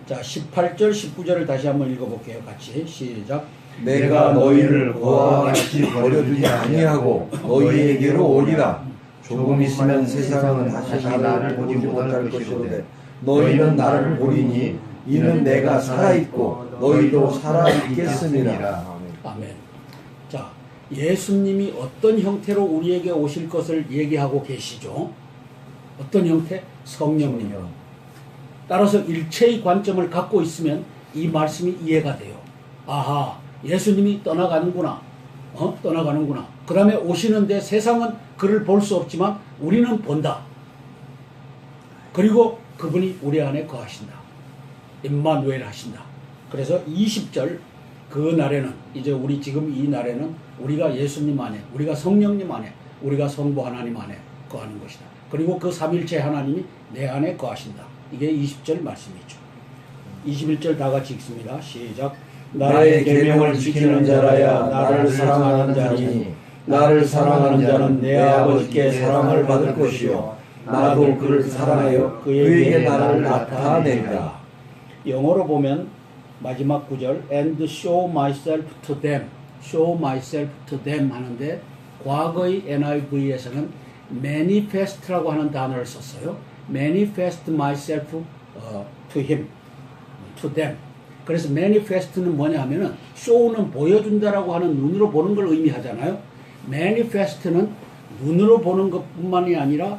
자, 18절 19절을 다시 한번 읽어볼게요. 같이 시작. 내가 너희를 그와 같이 버려두지 아니하고 너희에게로 오리라. 조금 있으면 세상은 다시 나를 보지 못할 것이로되 너희는 나를 보리니 이는 내가 살아있고 너희도 살아있겠음이라. 아멘. 자, 예수님이 어떤 형태로 우리에게 오실 것을 얘기하고 계시죠. 어떤 형태? 성령님이요. 따라서 일체의 관점을 갖고 있으면 이 말씀이 이해가 돼요. 아하, 예수님이 떠나가는구나. 떠나가는구나. 그 다음에 오시는데 세상은 그를 볼 수 없지만 우리는 본다. 그리고 그분이 우리 안에 거하신다. 임마누엘 하신다. 그래서 20절 그 날에는 이제 우리 지금 이 날에는 우리가 예수님 안에, 우리가 성령님 안에, 우리가 성부 하나님 안에 거하는 것이다. 그리고 그 삼일체 하나님이 내 안에 거하신다. 이게 20절 말씀이죠. 21절 다 같이 읽습니다. 시작. 나의 계명을 지키는 자라야 나를 사랑하는 자니 나를 사랑하는 자는 내 아버지께 사랑을 받을 것이요 나도 그를 사랑하여 그에게 나를 나타내리라. 영어로 보면 마지막 구절 and show myself to them, show myself to them 하는데 과거의 NIV에서는 manifest라고 하는 단어를 썼어요. manifest myself to him, to them. 그래서 manifest는 뭐냐 하면은 show는 보여준다라고 하는 눈으로 보는 걸 의미하잖아요. manifest는 눈으로 보는 것뿐만이 아니라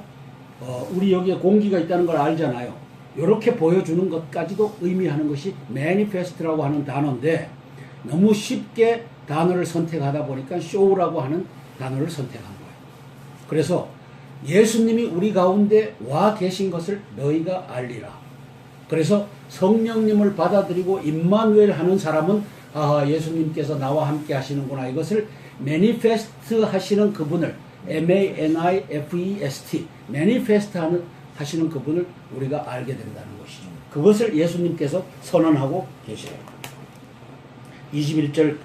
우리 여기에 공기가 있다는 걸 알잖아요. 이렇게 보여주는 것까지도 의미하는 것이 manifest라고 하는 단어인데 너무 쉽게 단어를 선택하다 보니까 show라고 하는 단어를 선택한 거예요. 그래서 예수님이 우리 가운데 와 계신 것을 너희가 알리라. 그래서 성령님을 받아들이고 임마누엘 하는 사람은 예수님께서 나와 함께 하시는구나. 이것을 manifest 하시는 그분을 manifest manifest 하시는 그분을 우리가 알게 된다는 것이죠. 그것을 예수님께서 선언하고 계세요. 21절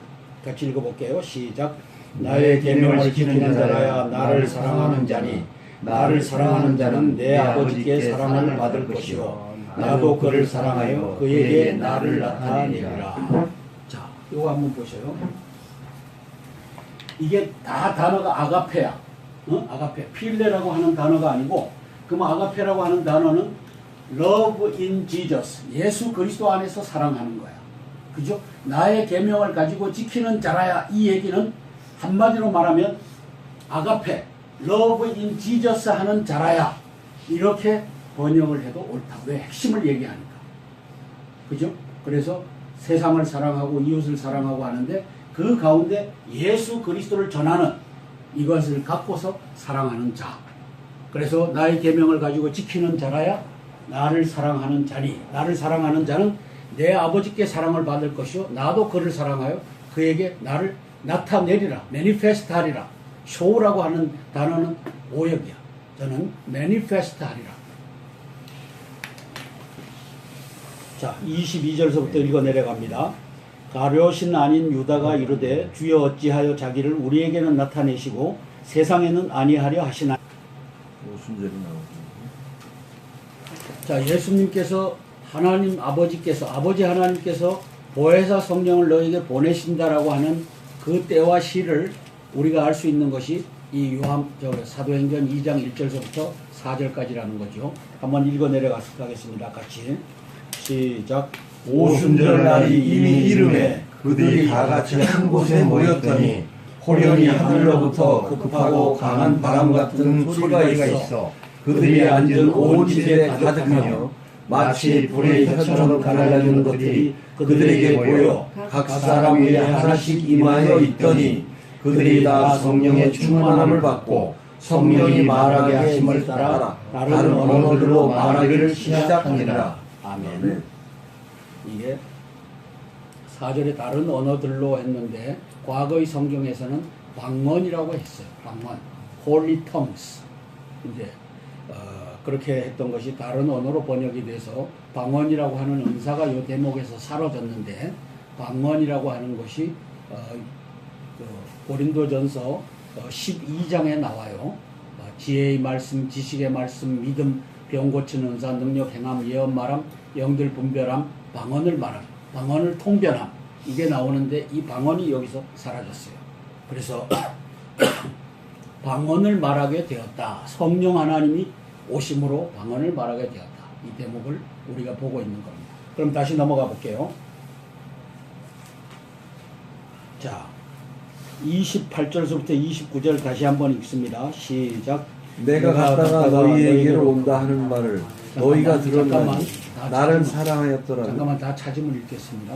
같이 읽어볼게요. 시작. 나의 계명을 지키는 자라야 나를 사랑하는 자니 나를 사랑하는 자는 내 아버지께 사랑을 받을 것이요 나도 그를 사랑하여 그에게 나를 나타내리라. 자, 이거 한번 보세요. 이게 다 단어가 아가페야. 아가페. 필레라고 하는 단어가 아니고 그럼 아가페라고 하는 단어는 love in Jesus. 예수 그리스도 안에서 사랑하는 거야. 그죠? 나의 계명을 가지고 지키는 자라야. 이 얘기는 한마디로 말하면 아가페, love in Jesus 하는 자라야. 이렇게 번역을 해도 옳다. 왜? 핵심을 얘기하니까. 그죠? 그래서 세상을 사랑하고 이웃을 사랑하고 하는데 그 가운데 예수 그리스도를 전하는 이것을 갖고서 사랑하는 자. 그래서 나의 계명을 가지고 지키는 자라야 나를 사랑하는 자니 나를 사랑하는 자는 내 아버지께 사랑을 받을 것이요 나도 그를 사랑하여 그에게 나를 나타내리라. 매니페스트 하리라. show라고 하는 단어는 오역이야. 저는 매니페스트 하리라. 자, 22절서부터 읽어 내려갑니다. 가룟신 아닌 유다가 이르되 주여 어찌하여 자기를 우리에게는 나타내시고 세상에는 아니하려 하시나. 순절이 나오죠. 자, 예수님께서 하나님 아버지께서 아버지 하나님께서 보혜사 성령을 너에게 보내신다라고 하는 그 때와 시를 우리가 알 수 있는 것이 이 사도행전 2장 1절서부터 4절까지라는 거죠. 한번 읽어 내려가겠습니다. 같이 시작. 오순절날이 이미 이름에 그들이 다 같이 한 곳에 모였더니 호련히 하늘로부터 급하고 강한 바람 같은 소리가 있어 그들이 앉은 온 집에 가득하며 마치 불의 혀처럼 갈라지는 것들이 그들에게 보여 각 사람 위에 하나씩 임하여 있더니 그들이 다 성령의 충만함을 받고 성령이 말하게 하심을 따라 다른 언어들로 말하기를 시작하니라. 아멘. 이게 4절에 다른 언어들로 했는데 과거의 성경에서는 방언이라고 했어요. 방언, Holy Tongues. 이제 그렇게 했던 것이 다른 언어로 번역이 돼서 방언이라고 하는 은사가 이 대목에서 사라졌는데 방언이라고 하는 것이 고린도전서 12장에 나와요. 지혜의 말씀, 지식의 말씀, 믿음, 병 고치는 은사, 능력, 행함, 예언, 말함, 영들 분별함, 방언을 말함, 방언을 통변함. 이게 나오는데 이 방언이 여기서 사라졌어요. 그래서 방언을 말하게 되었다. 성령 하나님이 오심으로 방언을 말하게 되었다. 이 대목을 우리가 보고 있는 겁니다. 그럼 다시 넘어가 볼게요. 자, 28절서부터 29절 다시 한번 읽습니다. 시작. 내가 갔다가 너희에게로 온다 하는 말을 너희가 들었나니 나를 사랑하였더라. 잠깐만 다 찾으면 읽겠습니다.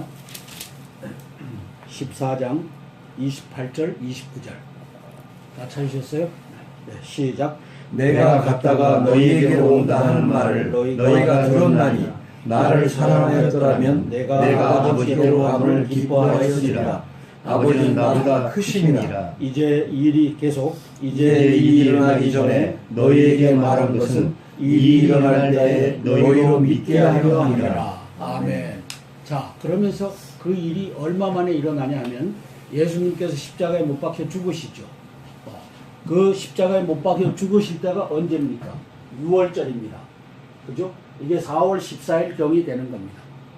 14장 28절 29절 다 찾으셨어요? 네, 시작. 내가 갔다가 너희에게로 온다 하는 말을 너희가 들었나니 나를 사랑하였더라면 내가 아버지께로 함을 기뻐하였으리라. 아버지는 나보다 크심이니라. 이제 이 일이 계속 이제 이 일이 일어나기 전에 너희에게 말한 것은 이 일이 일어날 때에 너희로 믿게 하려 함이라. 아멘. 자, 그러면서 그 일이 얼마 만에 일어나냐 하면 예수님께서 십자가에 못 박혀 죽으시죠. 그 십자가에 못 박혀 죽으실 때가 언제입니까? 6월절입니다. 그죠? 이게 4월 14일 경이 되는 겁니다.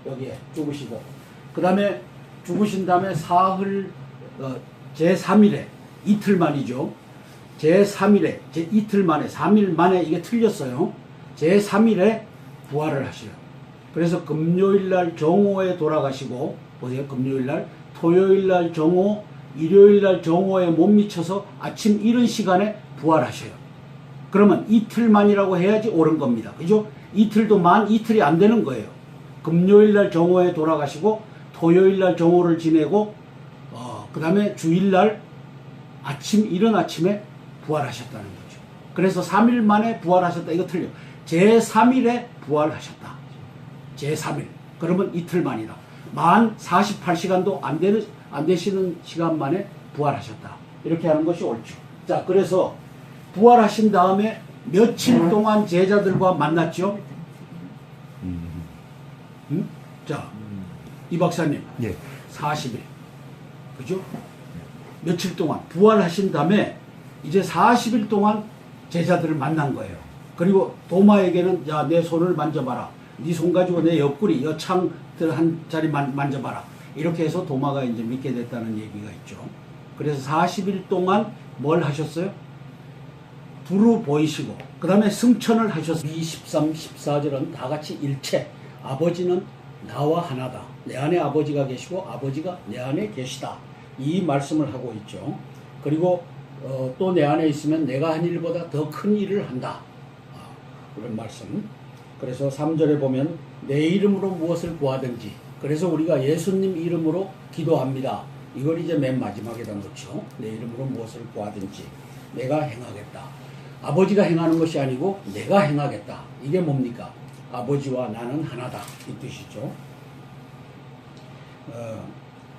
여기에 죽으시고. 그 다음에 죽으신 다음에 사흘, 제3일에, 이틀 만이죠. 제3일에, 이틀 만에, 3일 만에 이게 틀렸어요. 제3일에 부활을 하셔요. 그래서 금요일날 정오에 돌아가시고, 보세요. 금요일날, 토요일날 정오, 일요일날 정오에 못 미쳐서 아침 이른 시간에 부활하셔요. 그러면 이틀만이라고 해야지 옳은 겁니다. 그죠? 이틀도 만 이틀이 안 되는 거예요. 금요일날 정오에 돌아가시고 토요일날 정오를 지내고 그 다음에 주일날 이른 아침에 부활하셨다는 거죠. 그래서 3일 만에 부활하셨다. 이거 틀려. 제3일에 부활하셨다. 제3일. 그러면 이틀 만이다. 만 48시간도 안 되시는 시간 만에 부활하셨다. 이렇게 하는 것이 옳죠. 자, 그래서 부활하신 다음에 며칠 동안 제자들과 만났죠? 자, 이 박사님, 예. 40일. 그죠? 며칠 동안 부활하신 다음에 이제 40일 동안 제자들을 만난 거예요. 그리고 도마에게는 야, 내 손을 만져봐라. 네 손 가지고 내 옆구리, 여창들 한 자리 만져봐라. 이렇게 해서 도마가 이제 믿게 됐다는 얘기가 있죠. 그래서 40일 동안 뭘 하셨어요? 두루 보이시고, 그 다음에 승천을 하셨어요. 23, 14절은 다 같이 일체. 아버지는 나와 하나다. 내 안에 아버지가 계시고 아버지가 내 안에 계시다. 이 말씀을 하고 있죠. 그리고 또 내 안에 있으면 내가 한 일보다 더 큰 일을 한다. 그런 말씀. 그래서 3절에 보면 내 이름으로 무엇을 구하든지. 그래서 우리가 예수님 이름으로 기도합니다. 이걸 이제 맨 마지막에다 놓죠. 내 이름으로 무엇을 구하든지 내가 행하겠다. 아버지가 행하는 것이 아니고 내가 행하겠다. 이게 뭡니까? 아버지와 나는 하나다. 이 뜻이죠.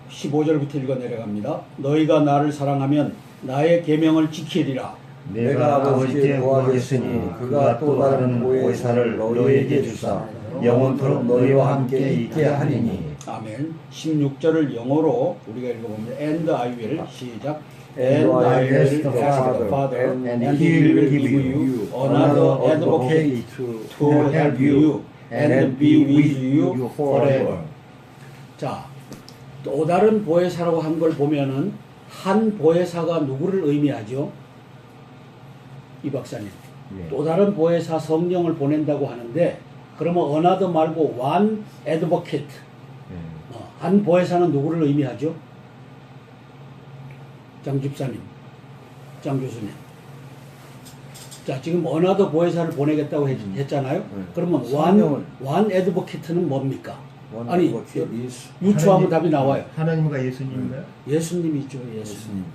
15절부터 읽어 내려갑니다. 너희가 나를 사랑하면 나의 계명을 지키리라. 내가 아버지께 구하겠으니 그가 또 다른 보혜사를 너희에게 주사 영원토록 너희와 함께 있게 하리니. 아멘. 16절을 영어로 우리가 읽어보면 And I will 시작. And I will ask the Father, and He will give you another advocate to help you and be with you forever. 자, 또 다른 보혜사라고 한 걸 보면은 한 보혜사가 누구를 의미하죠? 이 박사님. 예. 또 다른 보혜사 성령을 보낸다고 하는데 그러면 another 말고 one advocate. 한 보혜사는 누구를 의미하죠? 장 집사님, 장 교수님. 자, 지금 another 보혜사를 보내겠다고 했잖아요. 그러면 one advocate는 뭡니까? 아니, 유추하면 답이 나와요. 하나님과 예수님인가요? 예수님이죠, 예수님.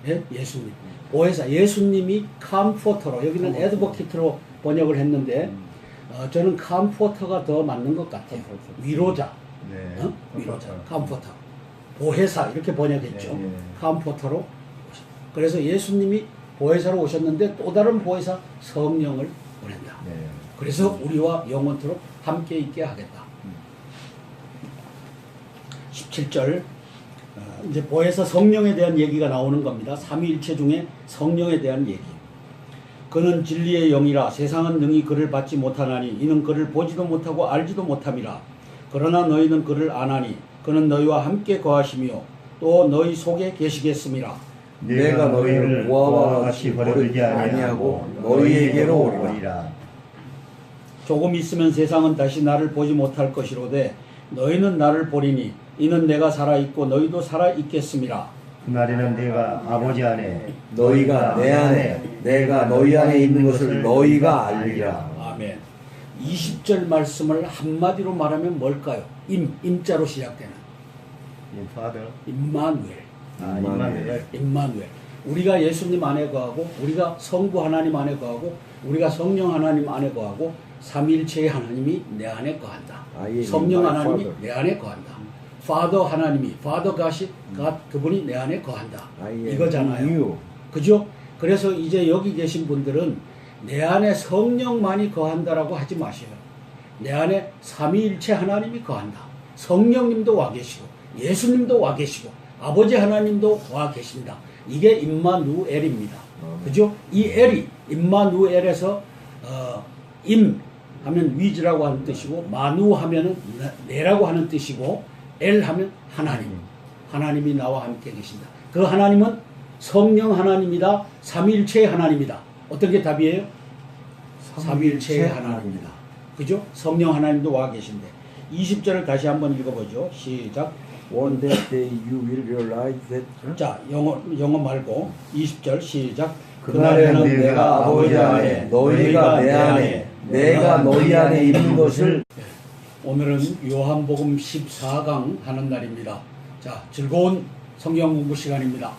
예? 예수님. 보혜사, 예수님이 컴포터로, 여기는 advocate로 번역을 했는데, 저는 컴포터가 더 맞는 것 같아요. 위로자. 네. 위로자. 컴포터. 보혜사, 이렇게 번역했죠. 네. 컴포터로. 그래서 예수님이 보혜사로 오셨는데 또 다른 보혜사 성령을 보낸다. 네. 그래서 우리와 영원토록 함께 있게 하겠다. 17절. 이제 보혜사 성령에 대한 얘기가 나오는 겁니다. 삼위일체 중에 성령에 대한 얘기. 그는 진리의 영이라 세상은 능히 그를 받지 못하나니 이는 그를 보지도 못하고 알지도 못함이라. 그러나 너희는 그를 아나니 그는 너희와 함께 거하시며 또 너희 속에 계시겠음이라. 내가 너희를 보아와 같이 버리지 아니하고 너희에게로 오리라. 조금 있으면 세상은 다시 나를 보지 못할 것이로되 너희는 나를 보리니 이는 내가 살아있고 너희도 살아있겠음이라. 그날에는 내가 아버지 안에 너희가 내 안에 내가 너희 안에 있는 것을 너희가 알리라. 아멘. 20절 말씀을 한마디로 말하면 뭘까요? 임자로 시작되는 Father. 임마누엘. 임마누엘. 임마누엘. 우리가 예수님 안에 거하고 우리가 성부 하나님 안에 거하고 우리가 성령 하나님 안에 거하고 삼위일체의 하나님이 내 안에 거한다. 성령 하나님이 내 안에 거한다. 파더 하나님이 파더 가시 그분이 내 안에 거한다. 이거잖아요. 그죠? 그래서 이제 여기 계신 분들은 내 안에 성령만이 거한다라고 하지 마세요. 내 안에 삼위일체 하나님이 거한다. 성령님도 와 계시고 예수님도 와 계시고 아버지 하나님도 와 계신다. 이게 임마누엘입니다. 그죠? 이 엘이 임마누엘에서 임 하면 위즈라고 하는 뜻이고 마누 하면은 내라고 하는 뜻이고 엘 하면 하나님. 하나님이 나와 함께 계신다. 그 하나님은 성령 하나님이다. 삼위일체의 하나님이다. 어떤 게 답이에요? 삼위일체의 하나님이다. 그죠? 성령 하나님도 와 계신데 20절을 다시 한번 읽어보죠. 시작. One day you will realize that. 자, 영어 말고 20절 시작. 그날에는 내가 아버지 안에 너희가 내 안에 내가 너희 안에 있는 것을. 오늘은 요한복음 14강 하는 날입니다. 자, 즐거운 성경 공부 시간입니다.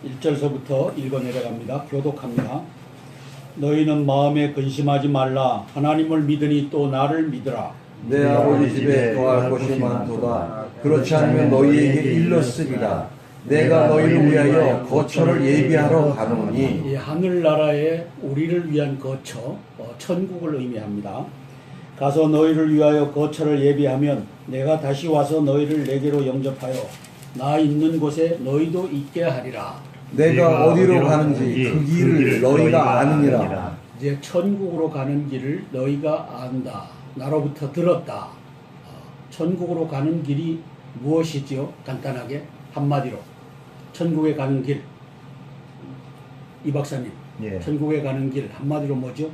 1절서부터 읽어 내려갑니다. 교독합니다. 너희는 마음에 근심하지 말라. 하나님을 믿으니 또 나를 믿으라. 내 아버지 집에 거할 곳이 많도다. 그렇지 않으면 너희에게 일렀으리라. 내가 너희를 위하여 거처를 예비하러 가노니. 이 하늘나라에 우리를 위한 거처, 천국을 의미합니다. 가서 너희를 위하여 거처를 예비하면 내가 다시 와서 너희를 내게로 영접하여 나 있는 곳에 너희도 있게 하리라. 내가 어디로 가는지 그 길을 너희가 아느니라. 이제 천국으로 가는 길을 너희가 안다. 나로부터 들었다. 천국으로 가는 길이 무엇이지요? 간단하게 한마디로 천국에 가는 길. 이 박사님, 천국에 가는 길 한마디로 뭐죠?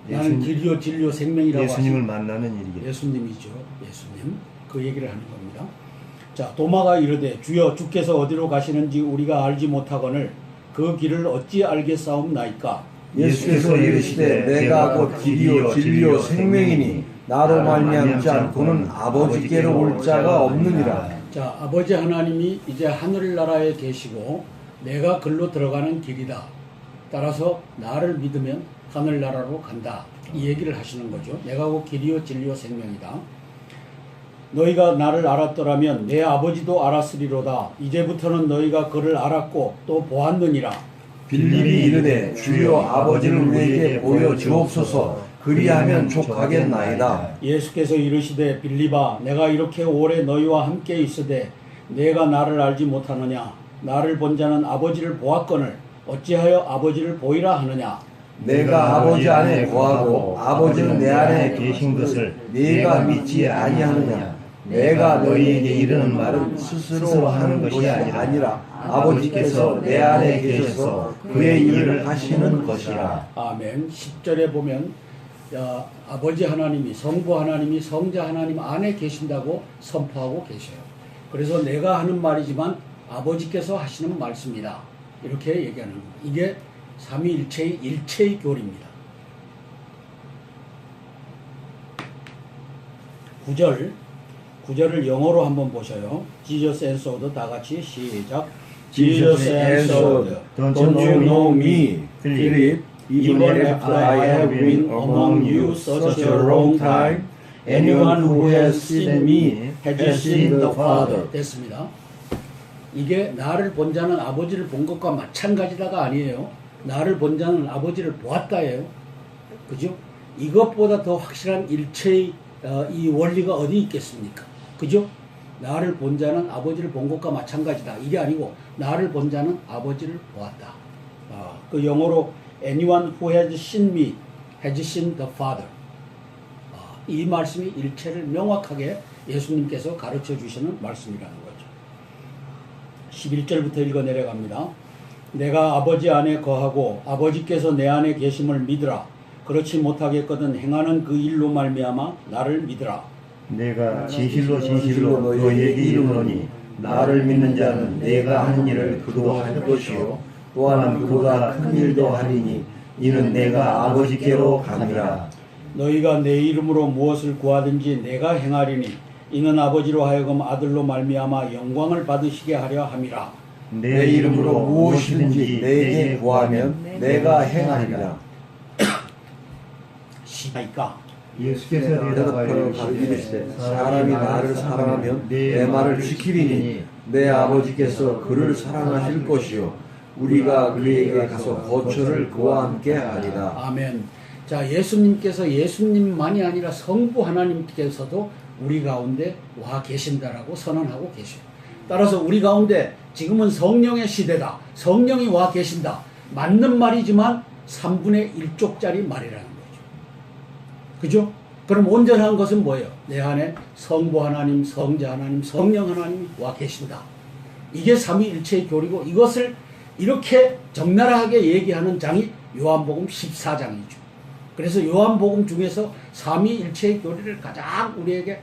나는 길이요 진리요 생명이라고 예수님을 만나는 일이겠죠. 예수님이죠. 예수님. 그 얘기를 하는 겁니다. 자, 도마가 이르되 주여 주께서 어디로 가시는지 우리가 알지 못하거늘 그 길을 어찌 알겠사옵나이까. 예수께서 이르시되 내가 곧 길이요 진리요 생명이니 나로 말미암지 않고는 아버지께로 올 자가 없느니라. 자, 아버지 하나님이 이제 하늘나라에 계시고 내가 글로 들어가는 길이다. 따라서 나를 믿으면 하늘나라로 간다. 이 얘기를 하시는 거죠. 내가 곧 길이요 진리요 생명이다. 너희가 나를 알았더라면 내 아버지도 알았으리로다. 이제부터는 너희가 그를 알았고 또 보았느니라. 빌립이 이르되 주여 아버지를 우리에게 보여 주옵소서. 그리하면 족하겠나이다. 예수께서 이르시되 빌립아 내가 이렇게 오래 너희와 함께 있으되 내가 나를 알지 못하느냐. 나를 본 자는 아버지를 보았거늘 어찌하여 아버지를 보이라 하느냐. 내가 아버지 안에 거하고 아버지는 내 안에 계신 것을 네가 믿지 아니하느냐. 내가 너희에게 이르는 말은 스스로 하는 것이 아니라 아버지께서 내 안에 계셔서 그의 일을 하시는 것이라. 아멘. 10절에 보면 아버지 하나님이 성부 하나님이 성자 하나님 안에 계신다고 선포하고 계셔요. 그래서 내가 하는 말이지만 아버지께서 하시는 말씀이다. 이렇게 얘기하는 겁니다. 이게 삼위일체의 일체의 교리입니다. 9절을 영어로 한번 보셔요. Jesus answered. 다 같이 시작. Jesus answered, Don't you know me, Philip, even after I have been among you such a long time? Anyone who has seen me has seen the Father. 됐습니다. 이게 나를 본 자는 아버지를 본 것과 마찬가지다가 아니에요. 나를 본 자는 아버지를 보았다예요. 그죠? 이것보다 더 확실한 일체의 이 원리가 어디 있겠습니까? 그죠? 나를 본 자는 아버지를 본 것과 마찬가지다. 이게 아니고 나를 본 자는 아버지를 보았다. 그 영어로 anyone who has seen me has seen the Father. 이 말씀이 일체를 명확하게 예수님께서 가르쳐 주시는 말씀이라는 거죠. 11절부터 읽어 내려갑니다. 내가 아버지 안에 거하고 아버지께서 내 안에 계심을 믿으라. 그렇지 못하겠거든 행하는 그 일로 말미암아 나를 믿으라. 내가 진실로 진실로 너희에게 이르노니 나를 믿는 자는 내가 하는 일을 그도 할 것이요 또한 그가 큰 일도 하리니 이는 내가 아버지께로 가니라. 너희가 내 이름으로 무엇을 구하든지 내가 행하리니 이는 아버지로 하여금 아들로 말미암아 영광을 받으시게 하려 함이라. 내 이름으로 무엇이든지 내게 구하면 내가 행하리라. 시니까 예수께서 대답하여 이르시되 사람이 나를 사랑하면 내 말을 지키리니 내 아버지께서 그를 사랑하실 것이요 우리가 그에게 가서 거처를 그와 함께 하리라. 아멘. 자, 예수님께서 예수님만이 아니라 성부 하나님께서도 우리 가운데 와 계신다라고 선언하고 계셔요. 따라서 우리 가운데 지금은 성령의 시대다. 성령이 와 계신다. 맞는 말이지만 3분의 1쪽짜리 말이라는 거죠. 그죠? 그럼 온전한 것은 뭐예요? 내 안에 성부 하나님, 성자 하나님, 성령 하나님이 와 계신다. 이게 삼위일체의 교리고 이것을 이렇게 적나라하게 얘기하는 장이 요한복음 14장이죠. 그래서 요한복음 중에서 삼위일체의 교리를 가장 우리에게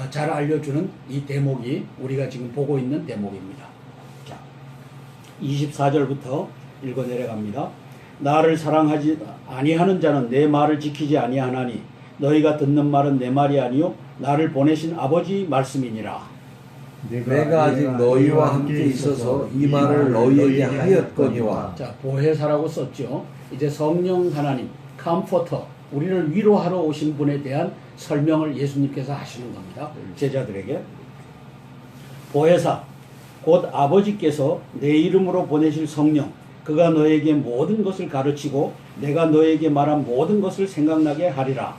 잘 알려주는 이 대목이 우리가 지금 보고 있는 대목입니다. 자, 24절부터 읽어 내려갑니다. 나를 사랑하지 아니하는 자는 내 말을 지키지 아니하나니 너희가 듣는 말은 내 말이 아니요 나를 보내신 아버지 말씀이니라. 내가 아직 너희와 함께 있어서 이 말을 너희에게 하였거니와. 자, 보혜사라고 썼죠. 이제 성령 하나님, 컴포터, 우리를 위로하러 오신 분에 대한 설명을 예수님께서 하시는 겁니다. 제자들에게. 보혜사, 곧 아버지께서 내 이름으로 보내실 성령, 그가 너에게 모든 것을 가르치고 내가 너에게 말한 모든 것을 생각나게 하리라.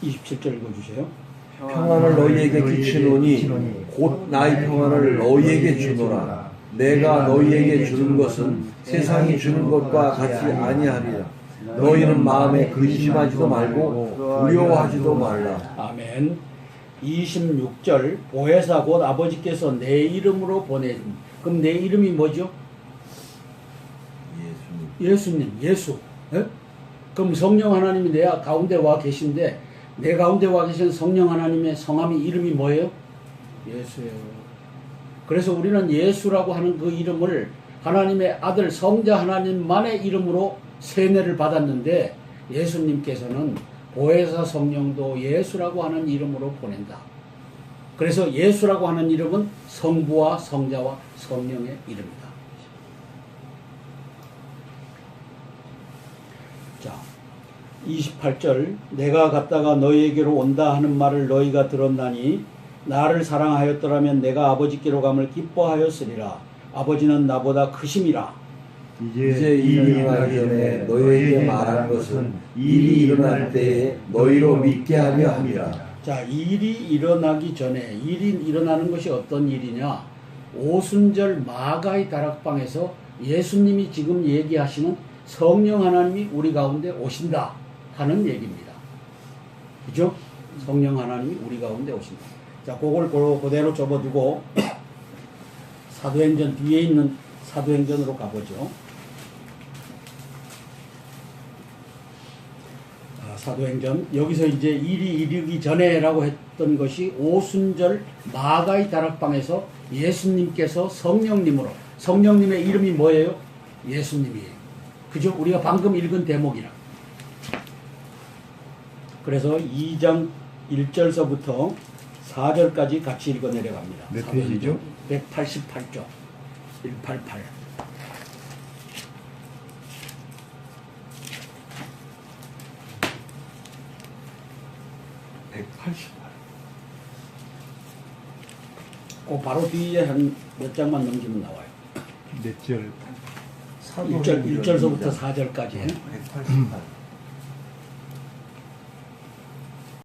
27절 읽어주세요. 평안을 너희에게 끼치노니 곧 나의 평안을 너희에게 주노라. 내가 너희에게 주는 것은 세상이 주는 것과 같이 아니하리라. 너희는 마음에 근심하지도 말고 두려워하지도 말라. 아멘. 26절 보혜사 곧 아버지께서 내 이름으로 보내신. 그럼 내 이름이 뭐죠? 예수님, 예수. 예? 그럼 성령 하나님이 내 가운데 와 계신데 내 가운데 와 계신 성령 하나님의 성함이 이름이 뭐예요? 예수예요. 그래서 우리는 예수라고 하는 그 이름을 하나님의 아들 성자 하나님만의 이름으로 세례를 받았는데 예수님께서는 보혜사 성령도 예수라고 하는 이름으로 보낸다. 그래서 예수라고 하는 이름은 성부와 성자와 성령의 이름이다. 자, 28절 내가 갔다가 너희에게로 온다 하는 말을 너희가 들었나니 나를 사랑하였더라면 내가 아버지께로 감을 기뻐하였으리라. 아버지는 나보다 크심이라. 이제 일이 일어나기 전에 너희에게 말한 것은 일이 일어날 때에 너희로 믿게 하려 함이라. 자, 일이 일어나기 전에 일이 일어나는 것이 어떤 일이냐? 오순절 마가의 다락방에서 예수님이 지금 얘기하시는 성령 하나님이 우리 가운데 오신다 하는 얘기입니다. 그죠? 성령 하나님이 우리 가운데 오신다. 자, 그걸 그대로 접어두고 사도행전 뒤에 있는 사도행전으로 가보죠. 사도행전 여기서 이제 일이 이르기 전에라고 했던 것이 오순절 마가의 다락방에서 예수님께서 성령님의 이름이 뭐예요? 예수님이에요. 그죠? 우리가 방금 읽은 대목이라. 그래서 2장 1절서부터 4절까지 같이 읽어 내려갑니다. 몇 페이지죠? 188쪽. 188. 그 바로 뒤에 한 몇 장만 넘기면 나와요. 몇 절? 1절서부터 4절까지. 188.